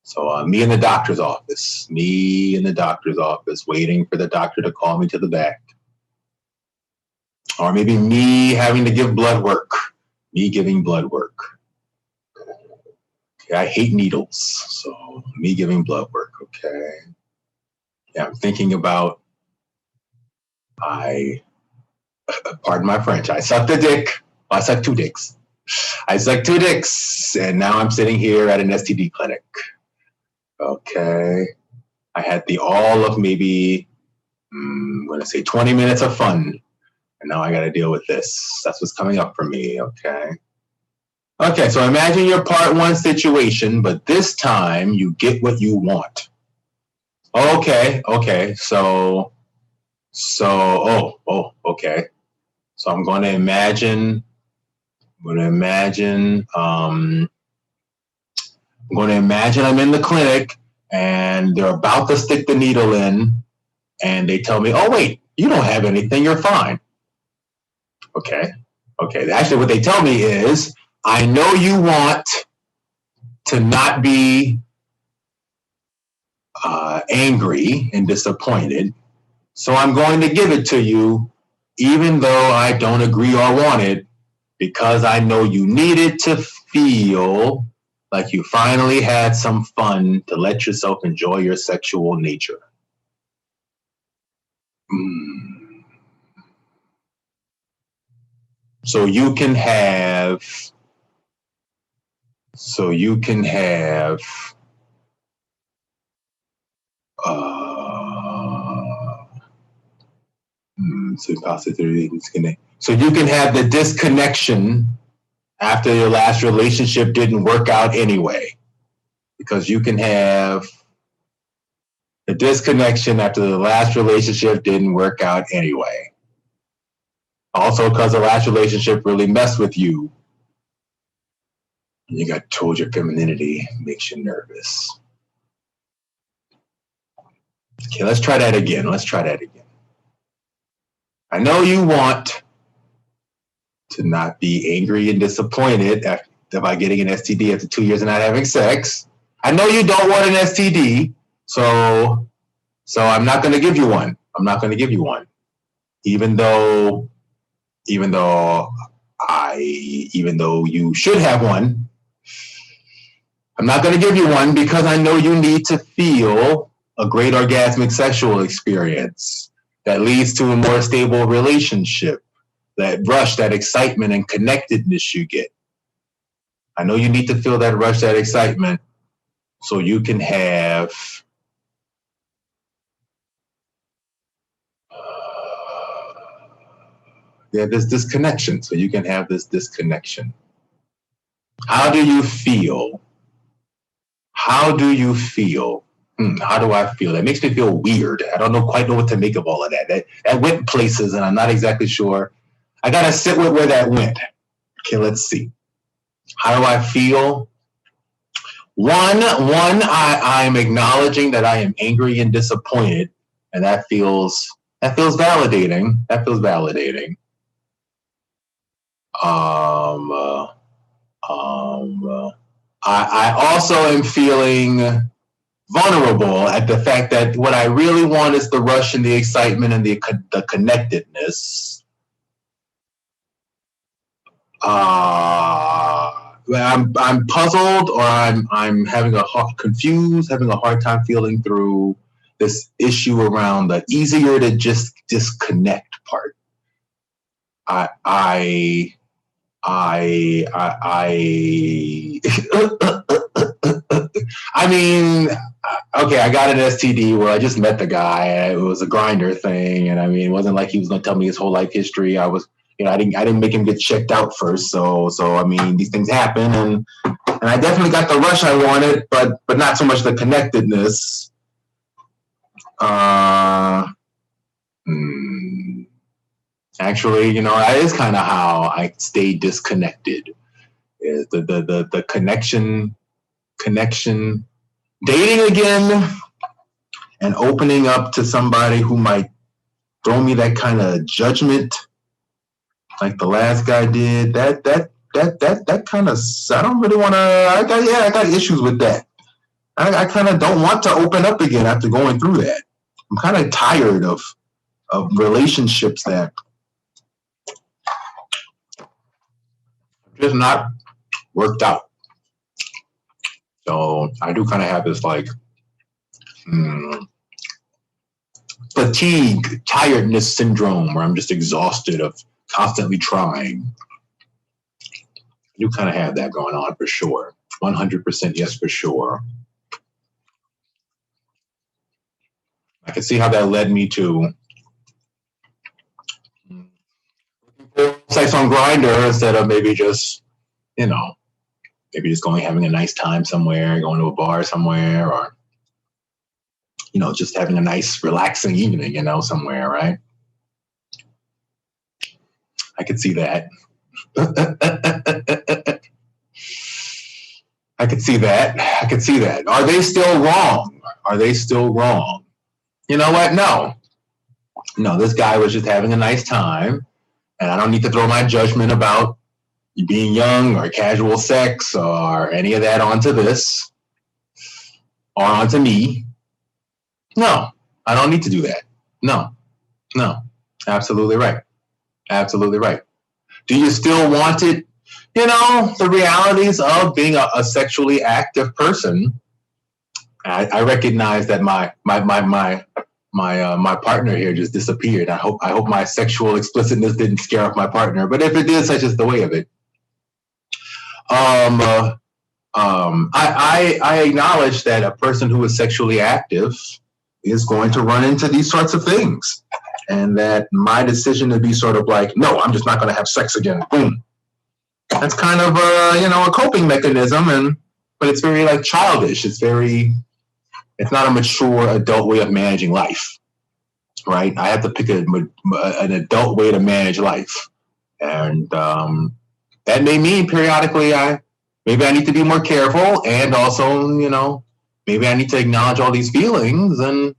So me in the doctor's office, waiting for the doctor to call me to the back. Or maybe me having to give blood work, me giving blood work. Okay, I hate needles, so me giving blood work, okay. Yeah, I'm thinking about, pardon my French, I sucked a dick. I sucked two dicks. And now I'm sitting here at an STD clinic. Okay. I had the all of maybe, I'm going to say 20 minutes of fun. And now I got to deal with this. That's what's coming up for me. Okay. Okay. So imagine your part one situation, but this time you get what you want. Okay. So, okay. So I'm going to imagine I'm in the clinic and they're about to stick the needle in and they tell me, oh, wait, you don't have anything. You're fine. Okay. Actually, what they tell me is, I know you want to not be angry and disappointed. So I'm going to give it to you, even though I don't agree or want it, because I know you needed to feel like you finally had some fun to let yourself enjoy your sexual nature. So you can have so you can have the disconnection after your last relationship didn't work out anyway, because you can have the disconnection after the last relationship didn't work out anyway. Also, because the last relationship really messed with you. And you got told your femininity makes you nervous. Okay, let's try that again. I know you want to not be angry and disappointed by getting an STD after 2 years of not having sex. I know you don't want an STD, so I'm not going to give you one. Even though you should have one, I'm not going to give you one because I know you need to feel a great orgasmic sexual experience that leads to a more stable relationship, that rush, that excitement and connectedness you get. I know you need to feel that rush, that excitement, so you can have this disconnection. So you can have this disconnection. How do you feel? How do I feel? That makes me feel weird. I don't quite know what to make of all of that. That went places, and I'm not exactly sure. I gotta sit with where that went. Okay, let's see. How do I feel? One, I'm acknowledging that I am angry and disappointed, and that feels validating. I also am feeling vulnerable at the fact that what I really want is the rush and the excitement and the connectedness. I'm puzzled, or I'm having having a hard time feeling through this issue around the easier to just disconnect part. I I mean, okay, I got an STD where I just met the guy. It was a grinder thing, and I mean, it wasn't like he was going to tell me his whole life history. I didn't make him get checked out first. So I mean, these things happen, and I definitely got the rush I wanted, but not so much the connectedness. Actually, that is kind of how I stay disconnected. Is the connection, dating again, and opening up to somebody who might throw me that kind of judgment, like the last guy did. That kind of, I don't really want to. I got issues with that. I kind of don't want to open up again after going through that. I'm kind of tired of relationships that just not worked out. So I do kind of have this like fatigue, tiredness syndrome where I'm just exhausted of constantly trying. I do kind of have that going on for sure. 100% yes, for sure. I can see how that led me to sex on Grindr instead of maybe just, going having a nice time somewhere, going to a bar somewhere, or just having a nice relaxing evening, somewhere, right? I could see that. I could see that. I could see that. Are they still wrong? Are they still wrong? You know what? No. No, this guy was just having a nice time. And I don't need to throw my judgment about you being young or casual sex or any of that onto this or onto me. No, I don't need to do that. No, no. Absolutely right. Absolutely right. Do you still want it? You know, the realities of being a sexually active person. I recognize that my partner here just disappeared. I hope my sexual explicitness didn't scare off my partner. But if it did, such is the way of it. I acknowledge that a person who is sexually active is going to run into these sorts of things, and that my decision to be sort of like, no, I'm just not going to have sex again. Boom. That's kind of a coping mechanism, but it's very like childish. It's not a mature adult way of managing life, right? I have to pick an adult way to manage life, and that may mean periodically maybe I need to be more careful, and also, maybe I need to acknowledge all these feelings and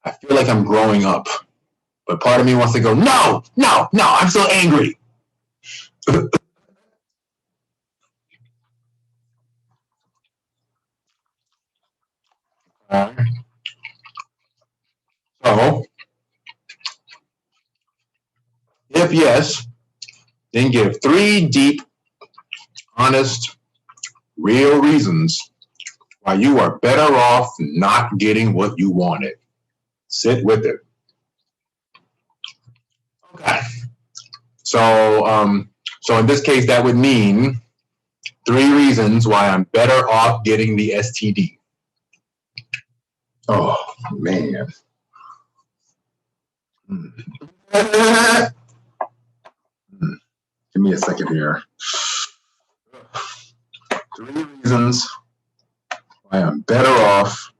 I feel like I'm growing up, but part of me wants to go, no, I'm still angry. So, if yes, then give 3 deep, honest, real reasons why you are better off not getting what you wanted. Sit with it. Okay. So in this case, that would mean 3 reasons why I'm better off getting the STD. Oh, man. Give me a second here. 3 reasons why I'm better off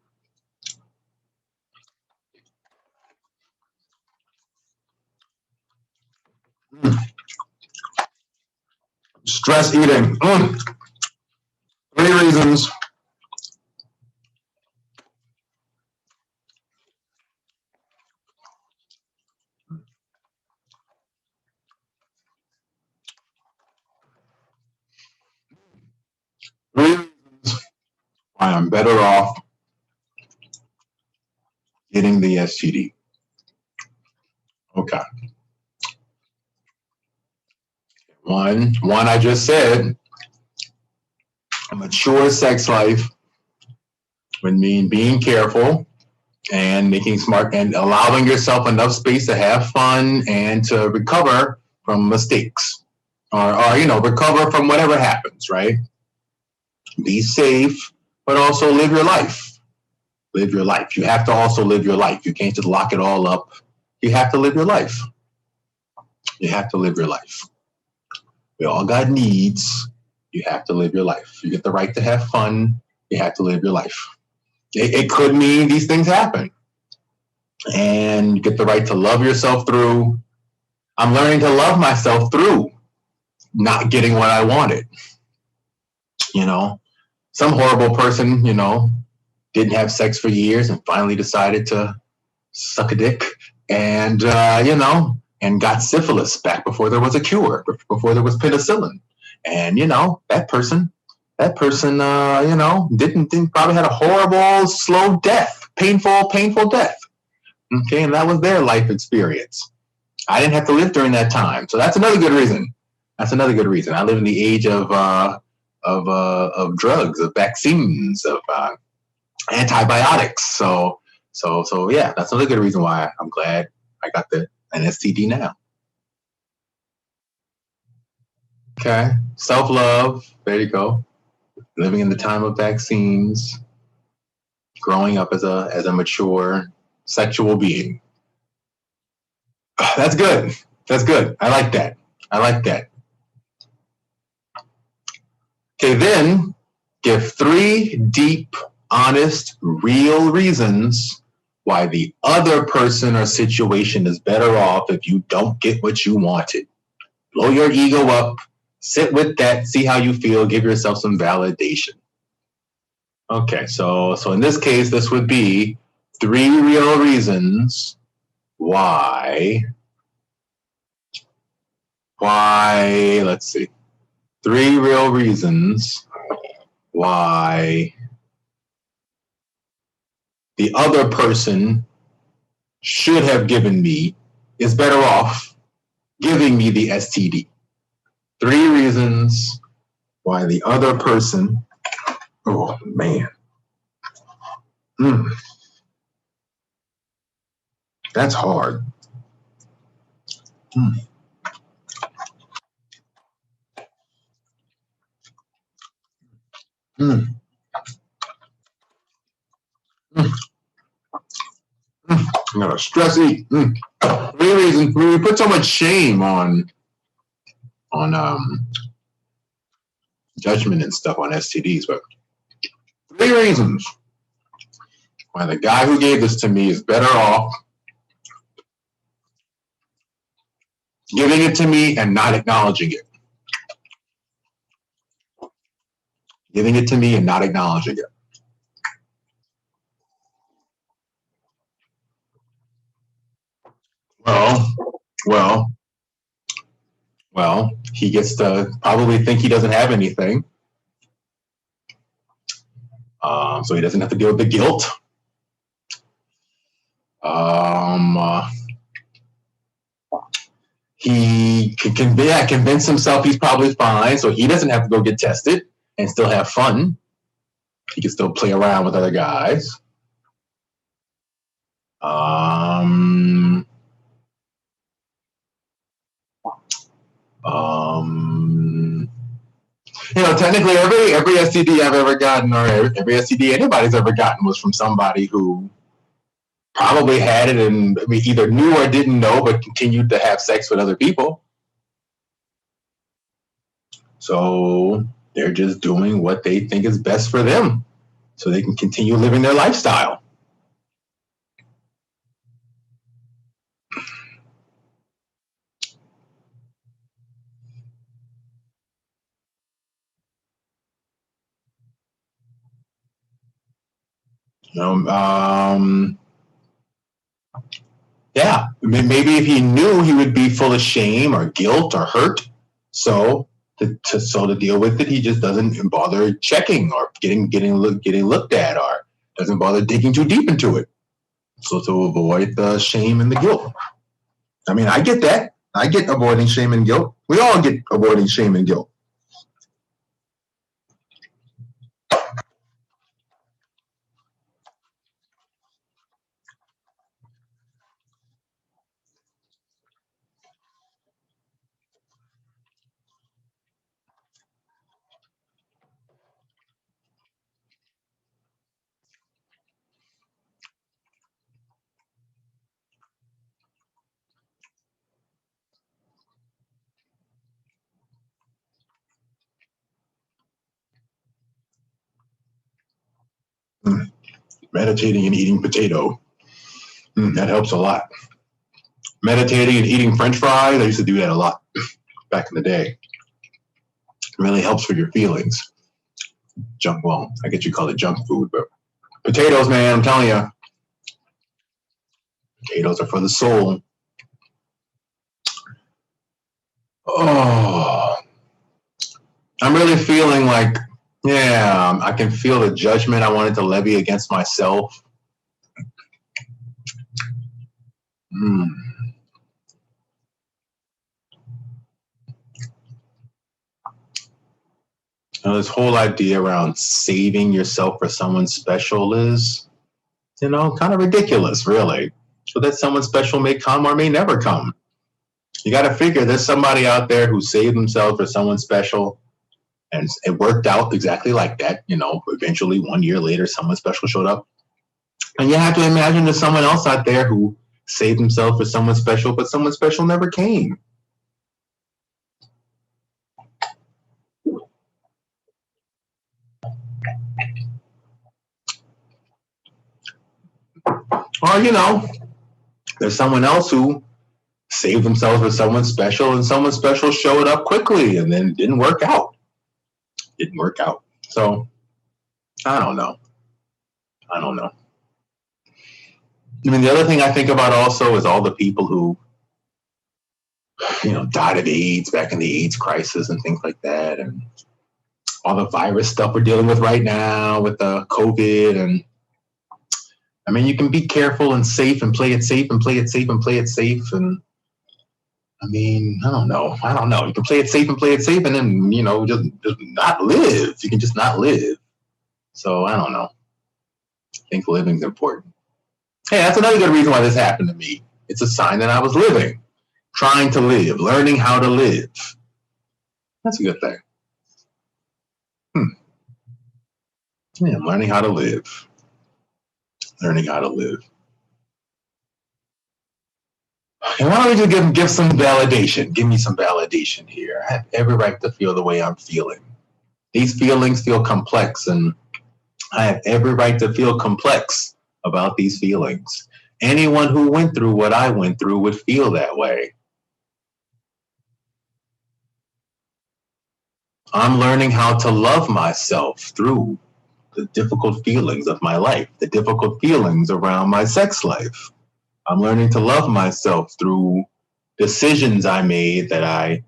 stress eating. 3 reasons. Why I'm better off getting the STD. Okay. One I just said, a mature sex life would mean being careful and making smart and allowing yourself enough space to have fun and to recover from mistakes or recover from whatever happens, right? Be safe, but also live your life. Live your life. You have to also live your life. You can't just lock it all up. You have to live your life. You have to live your life. We all got needs. You have to live your life. You get the right to have fun. You have to live your life. It could mean these things happen. And you get the right to love yourself through. I'm learning to love myself through not getting what I wanted. Some horrible person, didn't have sex for years and finally decided to suck a dick and, and got syphilis back before there was a cure, before there was penicillin. And, that person, didn't probably had a horrible, slow death, painful death. Okay. And that was their life experience. I didn't have to live during that time. So that's another good reason. I live in the age of drugs, of vaccines, of antibiotics. So yeah, that's another good reason why I'm glad I got an STD now. Okay, self-love. There you go. Living in the time of vaccines, growing up as a mature sexual being. That's good. I like that. Okay, then give 3 deep, honest, real reasons why the other person or situation is better off if you don't get what you wanted. Blow your ego up, sit with that, see how you feel, give yourself some validation. Okay, so in this case, this would be 3 real reasons why, let's see, 3 real reasons why the other person should have given me is better off giving me the STD. 3 reasons why the other person, oh man, that's hard. Mm. Mm. I'm gonna stress eat. 3 reasons. We put so much shame on judgment and stuff on STDs, but 3 reasons why the guy who gave this to me is better off giving it to me and not acknowledging it. Giving it to me and not acknowledging it. Well, he gets to probably think he doesn't have anything. So he doesn't have to deal with the guilt. He can convince himself he's probably fine, so he doesn't have to go get tested and still have fun. He can still play around with other guys. Technically every STD I've ever gotten, or every STD anybody's ever gotten, was from somebody who probably had it and either knew or didn't know, but continued to have sex with other people. So they're just doing what they think is best for them, so they can continue living their lifestyle. Yeah, maybe if he knew, he would be full of shame or guilt or hurt. So to deal with it, he just doesn't bother checking or getting looked at, or doesn't bother digging too deep into it. So to avoid the shame and the guilt. I mean, I get that. I get avoiding shame and guilt. We all get avoiding shame and guilt. Meditating and eating potato. That helps a lot. Meditating and eating French fries. I used to do that a lot back in the day. It really helps for your feelings. I guess you call it junk food, but potatoes, man, I'm telling you, potatoes are for the soul. Oh, I'm really feeling like, yeah, I can feel the judgment I wanted to levy against myself. This whole idea around saving yourself for someone special is, kind of ridiculous, really. So that someone special may come or may never come. You got to figure there's somebody out there who saved themselves for someone special, and it worked out exactly like that. Eventually 1 year later, someone special showed up. And you have to imagine there's someone else out there who saved himself for someone special, but someone special never came. Or, there's someone else who saved themselves with someone special, and someone special showed up quickly and then didn't work out. Didn't work out. So I don't know. I don't know. I mean, the other thing I think about also is all the people who, died of AIDS back in the AIDS crisis and things like that, and all the virus stuff we're dealing with right now with the COVID. And I mean, you can be careful and safe and play it safe and play it safe and play it safe. And I mean, I don't know. You can play it safe and play it safe, and then, just not live. You can just not live. So I don't know. I think living's important. Hey, that's another good reason why this happened to me. It's a sign that I was living, trying to live, learning how to live. That's a good thing. Yeah, learning how to live. Learning how to live. And why don't we just give some validation? Give me some validation here. I have every right to feel the way I'm feeling. These feelings feel complex, and I have every right to feel complex about these feelings. Anyone who went through what I went through would feel that way. I'm learning how to love myself through the difficult feelings of my life, the difficult feelings around my sex life. I'm learning to love myself through decisions I made that I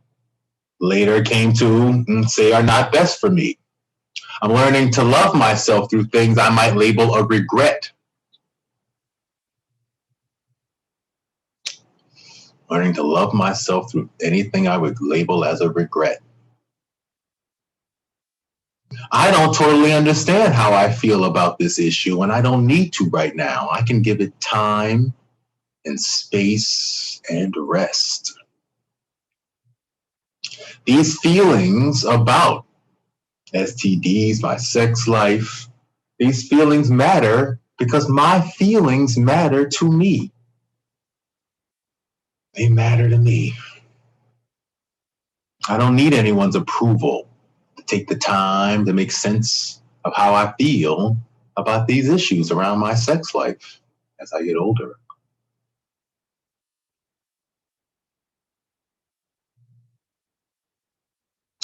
later came to say are not best for me. I'm learning to love myself through things I might label a regret. Learning to love myself through anything I would label as a regret. I don't totally understand how I feel about this issue, and I don't need to right now. I can give it time and space and rest. These feelings about STDs, my sex life, these feelings matter because my feelings matter to me. They matter to me. I don't need anyone's approval to take the time to make sense of how I feel about these issues around my sex life as I get older.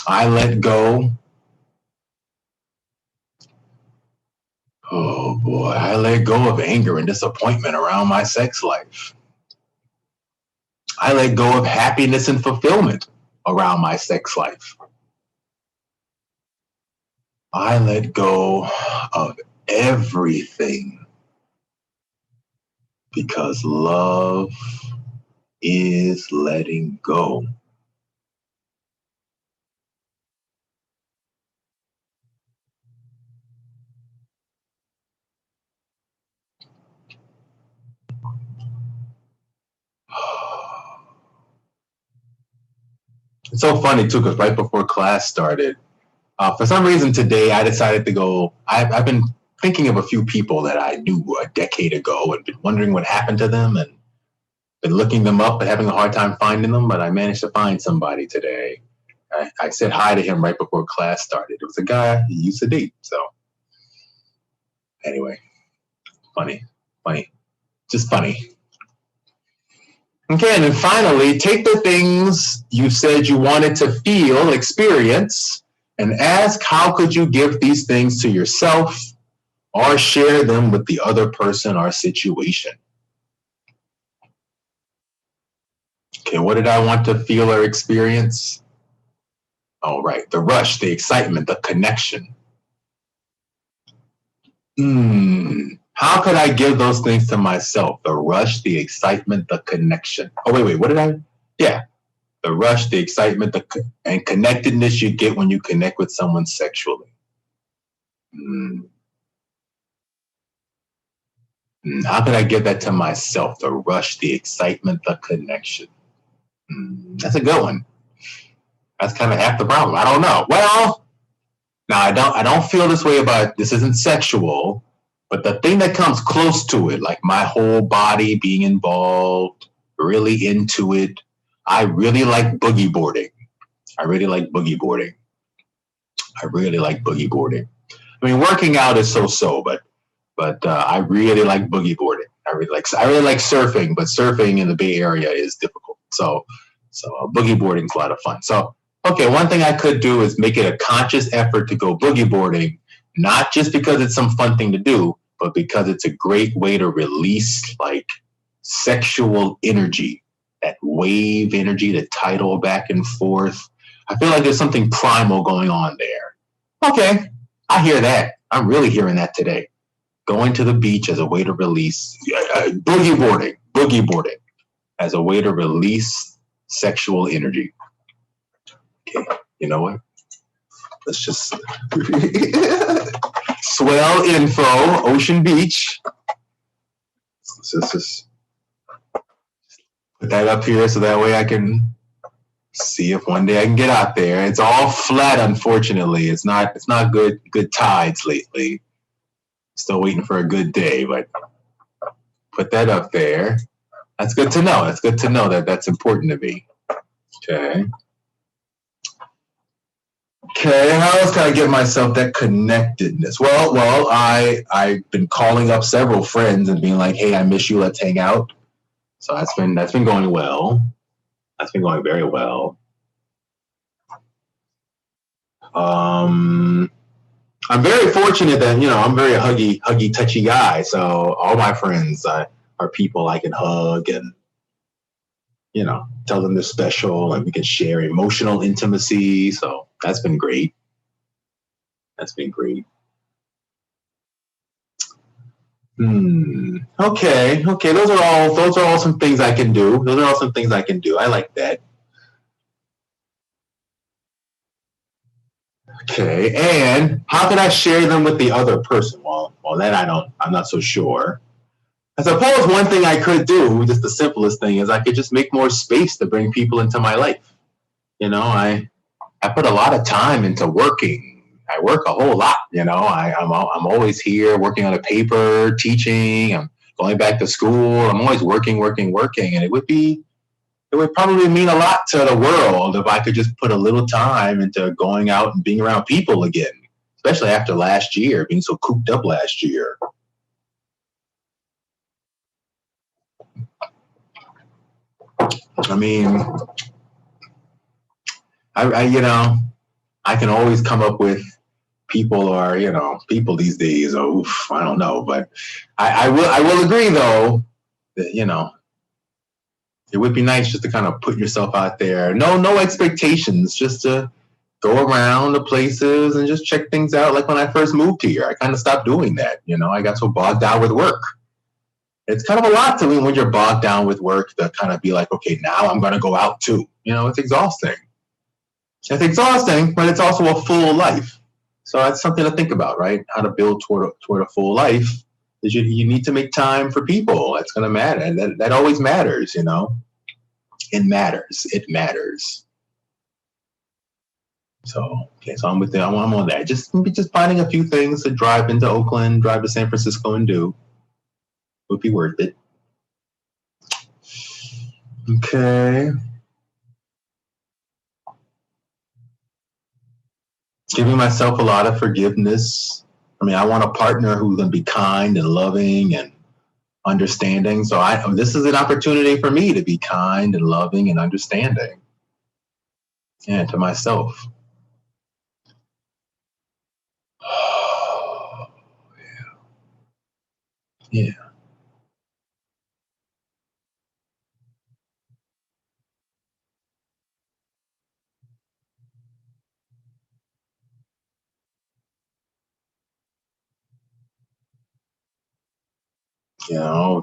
I let go. Oh boy, I let go of anger and disappointment around my sex life. I let go of happiness and fulfillment around my sex life. I let go of everything because love is letting go. It's so funny too, because right before class started, for some reason today I decided to go. I've been thinking of a few people that I knew a decade ago and been wondering what happened to them, and been looking them up but having a hard time finding them. But I managed to find somebody today. I said hi to him right before class started. It was a guy he used to date. So anyway, funny, just funny. Okay, and then finally, take the things you said you wanted to feel, experience, and ask how could you give these things to yourself or share them with the other person or situation. Okay, what did I want to feel or experience? All right, the rush, the excitement, the connection. How could I give those things to myself? The rush, the excitement, the connection. Oh, wait, what did I? Yeah, the rush, the excitement, and connectedness you get when you connect with someone sexually. How could I give that to myself? The rush, the excitement, the connection. That's a good one. That's kind of half the problem. I don't know. Well, now I don't feel this way about this isn't sexual, but the thing that comes close to it, like my whole body being involved, really into it. I really like boogie boarding. I really like boogie boarding. I mean, working out is so-so, but I really like boogie boarding. I really like surfing, but surfing in the Bay Area is difficult. So boogie boarding is a lot of fun. So okay, one thing I could do is make it a conscious effort to go boogie boarding, not just because it's some fun thing to do, but because it's a great way to release like sexual energy, that wave energy, the tidal back and forth. I feel like there's something primal going on there. Okay, I hear that. I'm really hearing that today. Going to the beach as a way to release boogie boarding as a way to release sexual energy. Okay, you know what? Let's just swell info, Ocean Beach. Let's just put that up here so that way I can see if one day I can get out there. It's all flat, unfortunately. It's not good tides lately. Still waiting for a good day, but put that up there. That's good to know. That's good to know that that's important to me. Okay. Okay, how else can I get myself that connectedness? Well, I've been calling up several friends and being like, "Hey, I miss you. Let's hang out." So that's been going well. That's been going very well. I'm very fortunate that I'm very huggy, touchy guy. So all my friends are people I can hug and tell them they're special, and we can share emotional intimacy. So that's been great. That's been great. Okay. Those are all some things I can do. Those are all some things I can do. I like that. Okay. And how can I share them with the other person? Well, that I'm not so sure. I suppose one thing I could do, just the simplest thing, is I could just make more space to bring people into my life. I put a lot of time into working. I work a whole lot. I'm always here working on a paper, teaching. I'm going back to school. I'm always working, and it would probably mean a lot to the world if I could just put a little time into going out and being around people again, especially after last year, being so cooped up last year. I mean, I can always come up with people these days. Oof, I don't know, but I will agree though that it would be nice just to kind of put yourself out there. No expectations, just to go around the places and just check things out. Like when I first moved here, I kind of stopped doing that. I got so bogged down with work. It's kind of a lot to me when you're bogged down with work to kind of be like, okay, now I'm going to go out too. It's exhausting. It's exhausting, but it's also a full life. So that's something to think about, right? How to build toward a full life is you need to make time for people. That's going to matter. And that always matters, It matters. It matters. So, okay, so I'm on that. Just finding a few things to drive into Oakland, drive to San Francisco and do would be worth it. Okay. Giving myself a lot of forgiveness. I mean, I want a partner who's going to be kind and loving and understanding. So this is an opportunity for me to be kind and loving and understanding. And to myself. Yeah.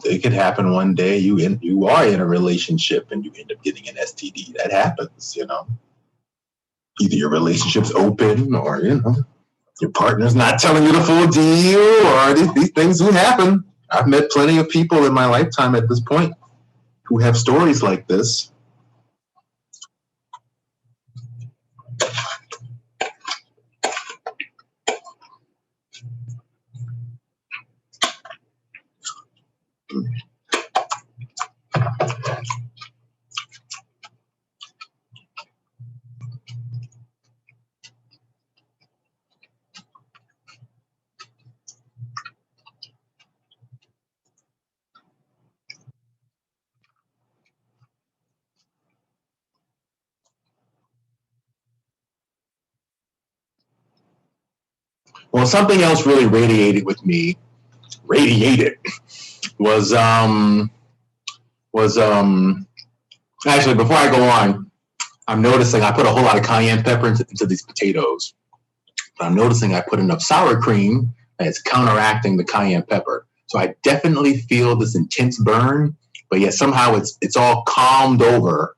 It could happen one day. You are in a relationship and you end up getting an STD. That happens. Either your relationship's open or your partner's not telling you the full deal, or these things do happen. I've met plenty of people in my lifetime at this point who have stories like this. Well, something else really radiated with me. Radiated was actually, before I go on, I'm noticing I put a whole lot of cayenne pepper into these potatoes. But I'm noticing I put enough sour cream that it's counteracting the cayenne pepper. So I definitely feel this intense burn, but yet somehow it's all calmed over.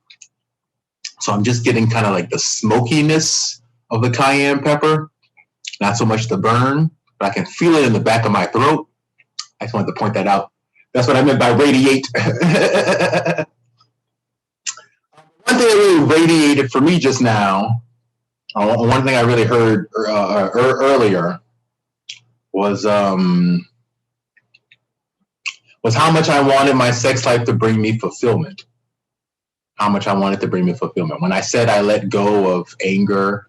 So I'm just getting kind of like the smokiness of the cayenne pepper, not so much the burn, but I can feel it in the back of my throat. I just wanted to point that out. That's what I meant by radiate. One thing that really radiated for me just now, one thing I really heard earlier was how much I wanted my sex life to bring me fulfillment. How much I wanted to bring me fulfillment. When I said I let go of anger,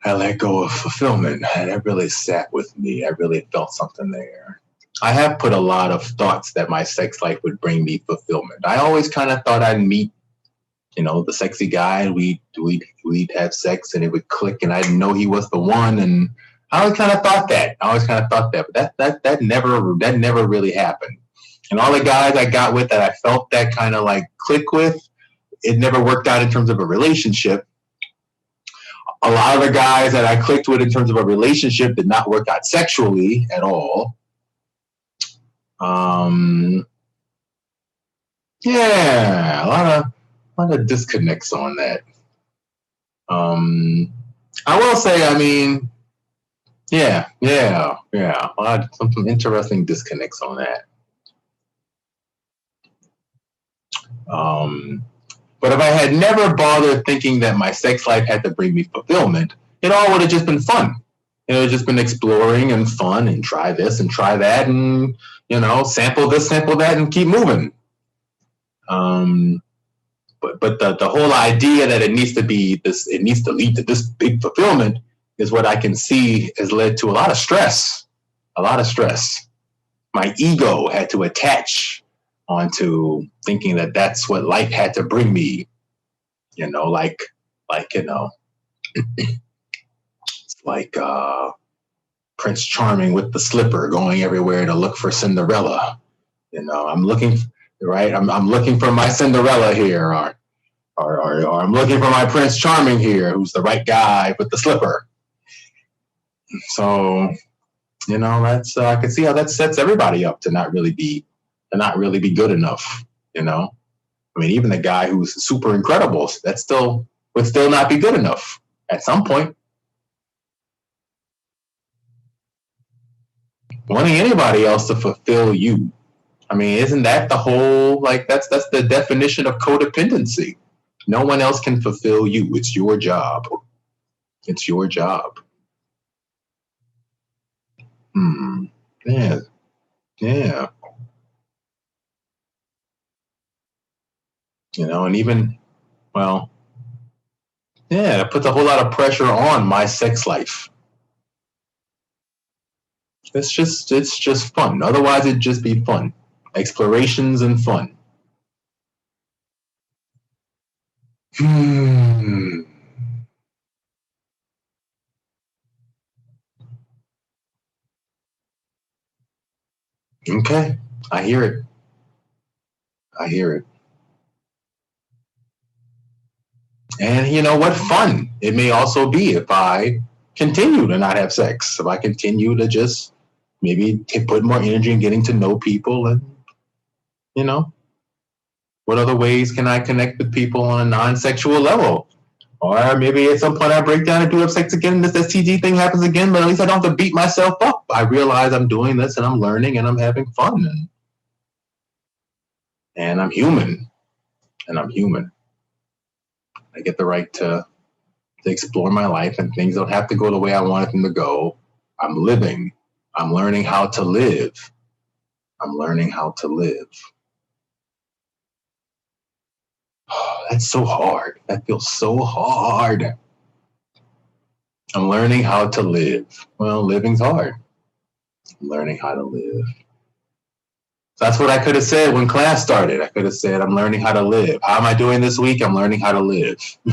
I let go of fulfillment. That really sat with me. I really felt something there. I have put a lot of thoughts that my sex life would bring me fulfillment. I always kind of thought I'd meet, the sexy guy, and we'd have sex and it would click and I'd know he was the one. And I always kind of thought that. But that never really happened. And all the guys I got with that I felt that kind of like click with, it never worked out in terms of a relationship. A lot of the guys that I clicked with in terms of a relationship did not work out sexually at all. Yeah, a lot of disconnects on that. I will say, I mean, yeah, some interesting disconnects on that. But if I had never bothered thinking that my sex life had to bring me fulfillment, it all would have just been fun. It would have just been exploring and fun and try this and try that and, sample this, sample that and keep moving. But the whole idea that it needs to lead to this big fulfillment is what I can see has led to a lot of stress. My ego had to attach onto thinking that that's what life had to bring me, it's like Prince Charming with the slipper going everywhere to look for Cinderella. I'm looking for my Cinderella here, or I'm looking for my Prince Charming here, who's the right guy with the slipper. So, that's I can see how that sets everybody up to not really be good enough. I mean, even the guy who's super incredible, that would still not be good enough at some point. Wanting anybody else to fulfill you. I mean, isn't that the whole, that's the definition of codependency? No one else can fulfill you. It's your job. It's your job. Yeah. And even, it puts a whole lot of pressure on my sex life. It's just fun. Otherwise, it'd just be fun. Explorations and fun. Okay. I hear it. And you know what? Fun it may also be if I continue to not have sex. If I continue to just maybe put more energy in getting to know people and, what other ways can I connect with people on a non-sexual level? Or maybe at some point I break down and do have sex again and this STD thing happens again, but at least I don't have to beat myself up. I realize I'm doing this and I'm learning and I'm having fun. And I'm human. I get the right to explore my life and things don't have to go the way I wanted them to go. I'm living. I'm learning how to live. Oh, that's so hard. That feels so hard. I'm learning how to live. Well, living's hard. I'm learning how to live. So that's what I could have said when class started. I could have said, I'm learning how to live. How am I doing this week? I'm learning how to live. I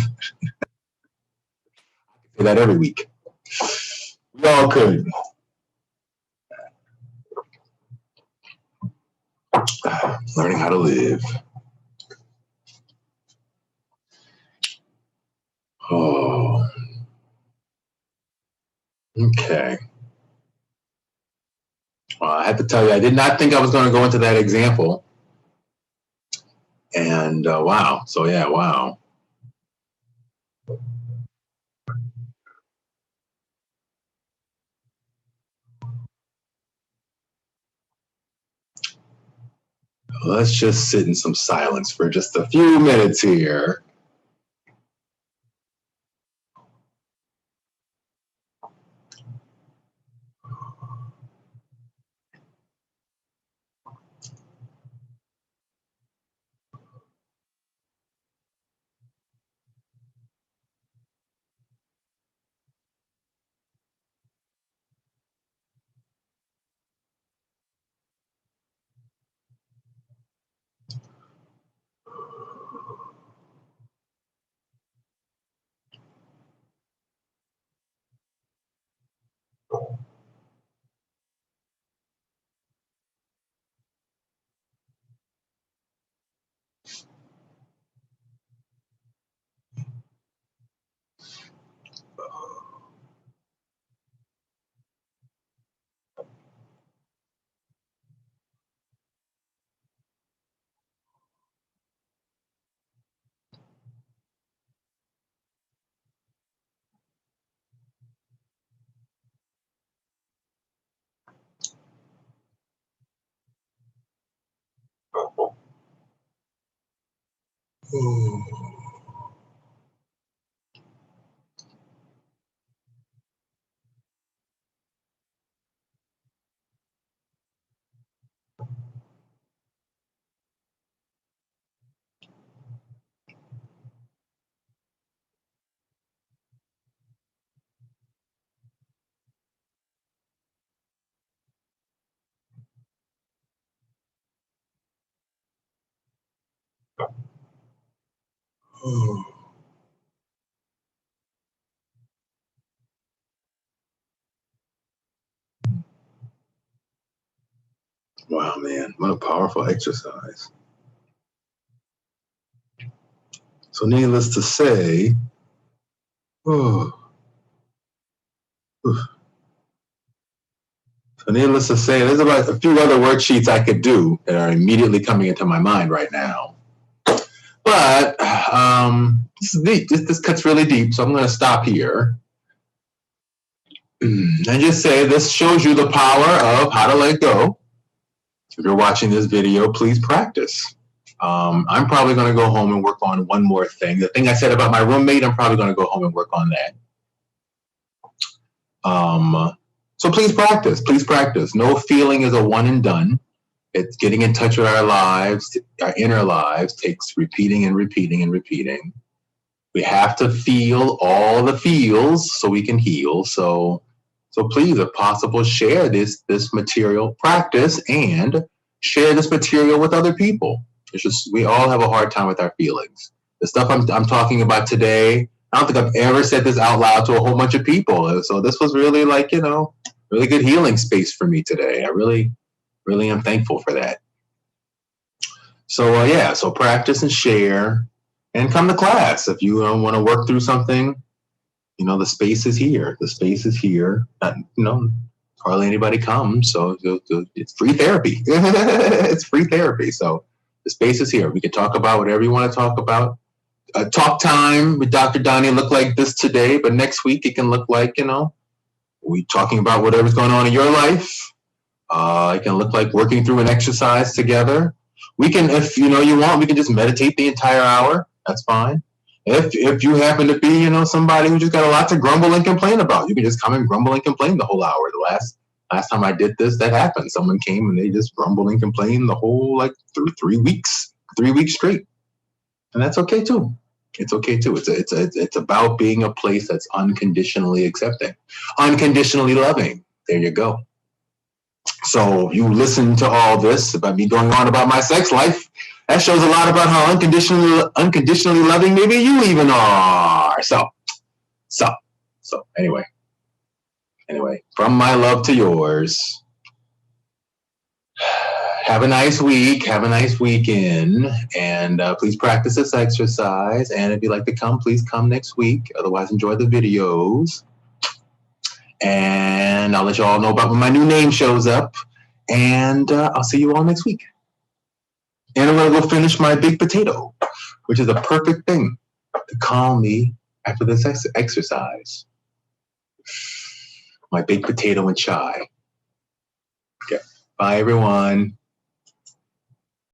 say that every week. Y'all could. Learning how to live. Oh, okay. Well, I have to tell you, I did not think I was going to go into that example. And wow. So, yeah, wow. Let's just sit in some silence for just a few minutes here. Wow, man, what a powerful exercise. So, needless to say, oh, so needless to say, there's about a few other worksheets I could do that are immediately coming into my mind right now. But this is deep. This cuts really deep, so I'm going to stop here and just say this shows you the power of how to let go. If you're watching this video, please practice. I'm probably going to go home and work on one more thing. The thing I said about my roommate, I'm probably going to go home and work on that. So please practice. Please practice. No feeling is a one and done. It's getting in touch with our lives, our inner lives takes repeating and repeating and repeating. We have to feel all the feels so we can heal. So please, if possible, share this material, practice, and share this material with other people. It's just we all have a hard time with our feelings. The stuff I'm talking about today, I don't think I've ever said this out loud to a whole bunch of people. So this was really like, really good healing space for me today. I really am thankful for that. So so practice and share, and come to class if you want to work through something. The space is here. The space is here. Hardly anybody comes, so it's free therapy. It's free therapy. So the space is here. We can talk about whatever you want to talk about. Talk time with Dr. Donny look like this today, but next week it can look like, we talking about whatever's going on in your life. It can look like working through an exercise together. We can, if you want, we can just meditate the entire hour. That's fine. If you happen to be, somebody who just got a lot to grumble and complain about, you can just come and grumble and complain the whole hour. The last time I did this, that happened. Someone came and they just grumbled and complained the whole through 3 weeks straight, and that's okay too. It's okay too. It's about being a place that's unconditionally accepting, unconditionally loving. There you go. So you listen to all this about me going on about my sex life. That shows a lot about how unconditionally loving maybe you even are. So anyway, Anyway, from my love to yours, have a nice week. Have a nice weekend. And please practice this exercise. And if you'd like to come, please come next week. Otherwise, enjoy the videos. And I'll let you all know about when my new name shows up. And I'll see you all next week. And I'm going to go finish my baked potato, which is a perfect thing to calm me after this exercise. My baked potato and chai. Okay. Bye, everyone.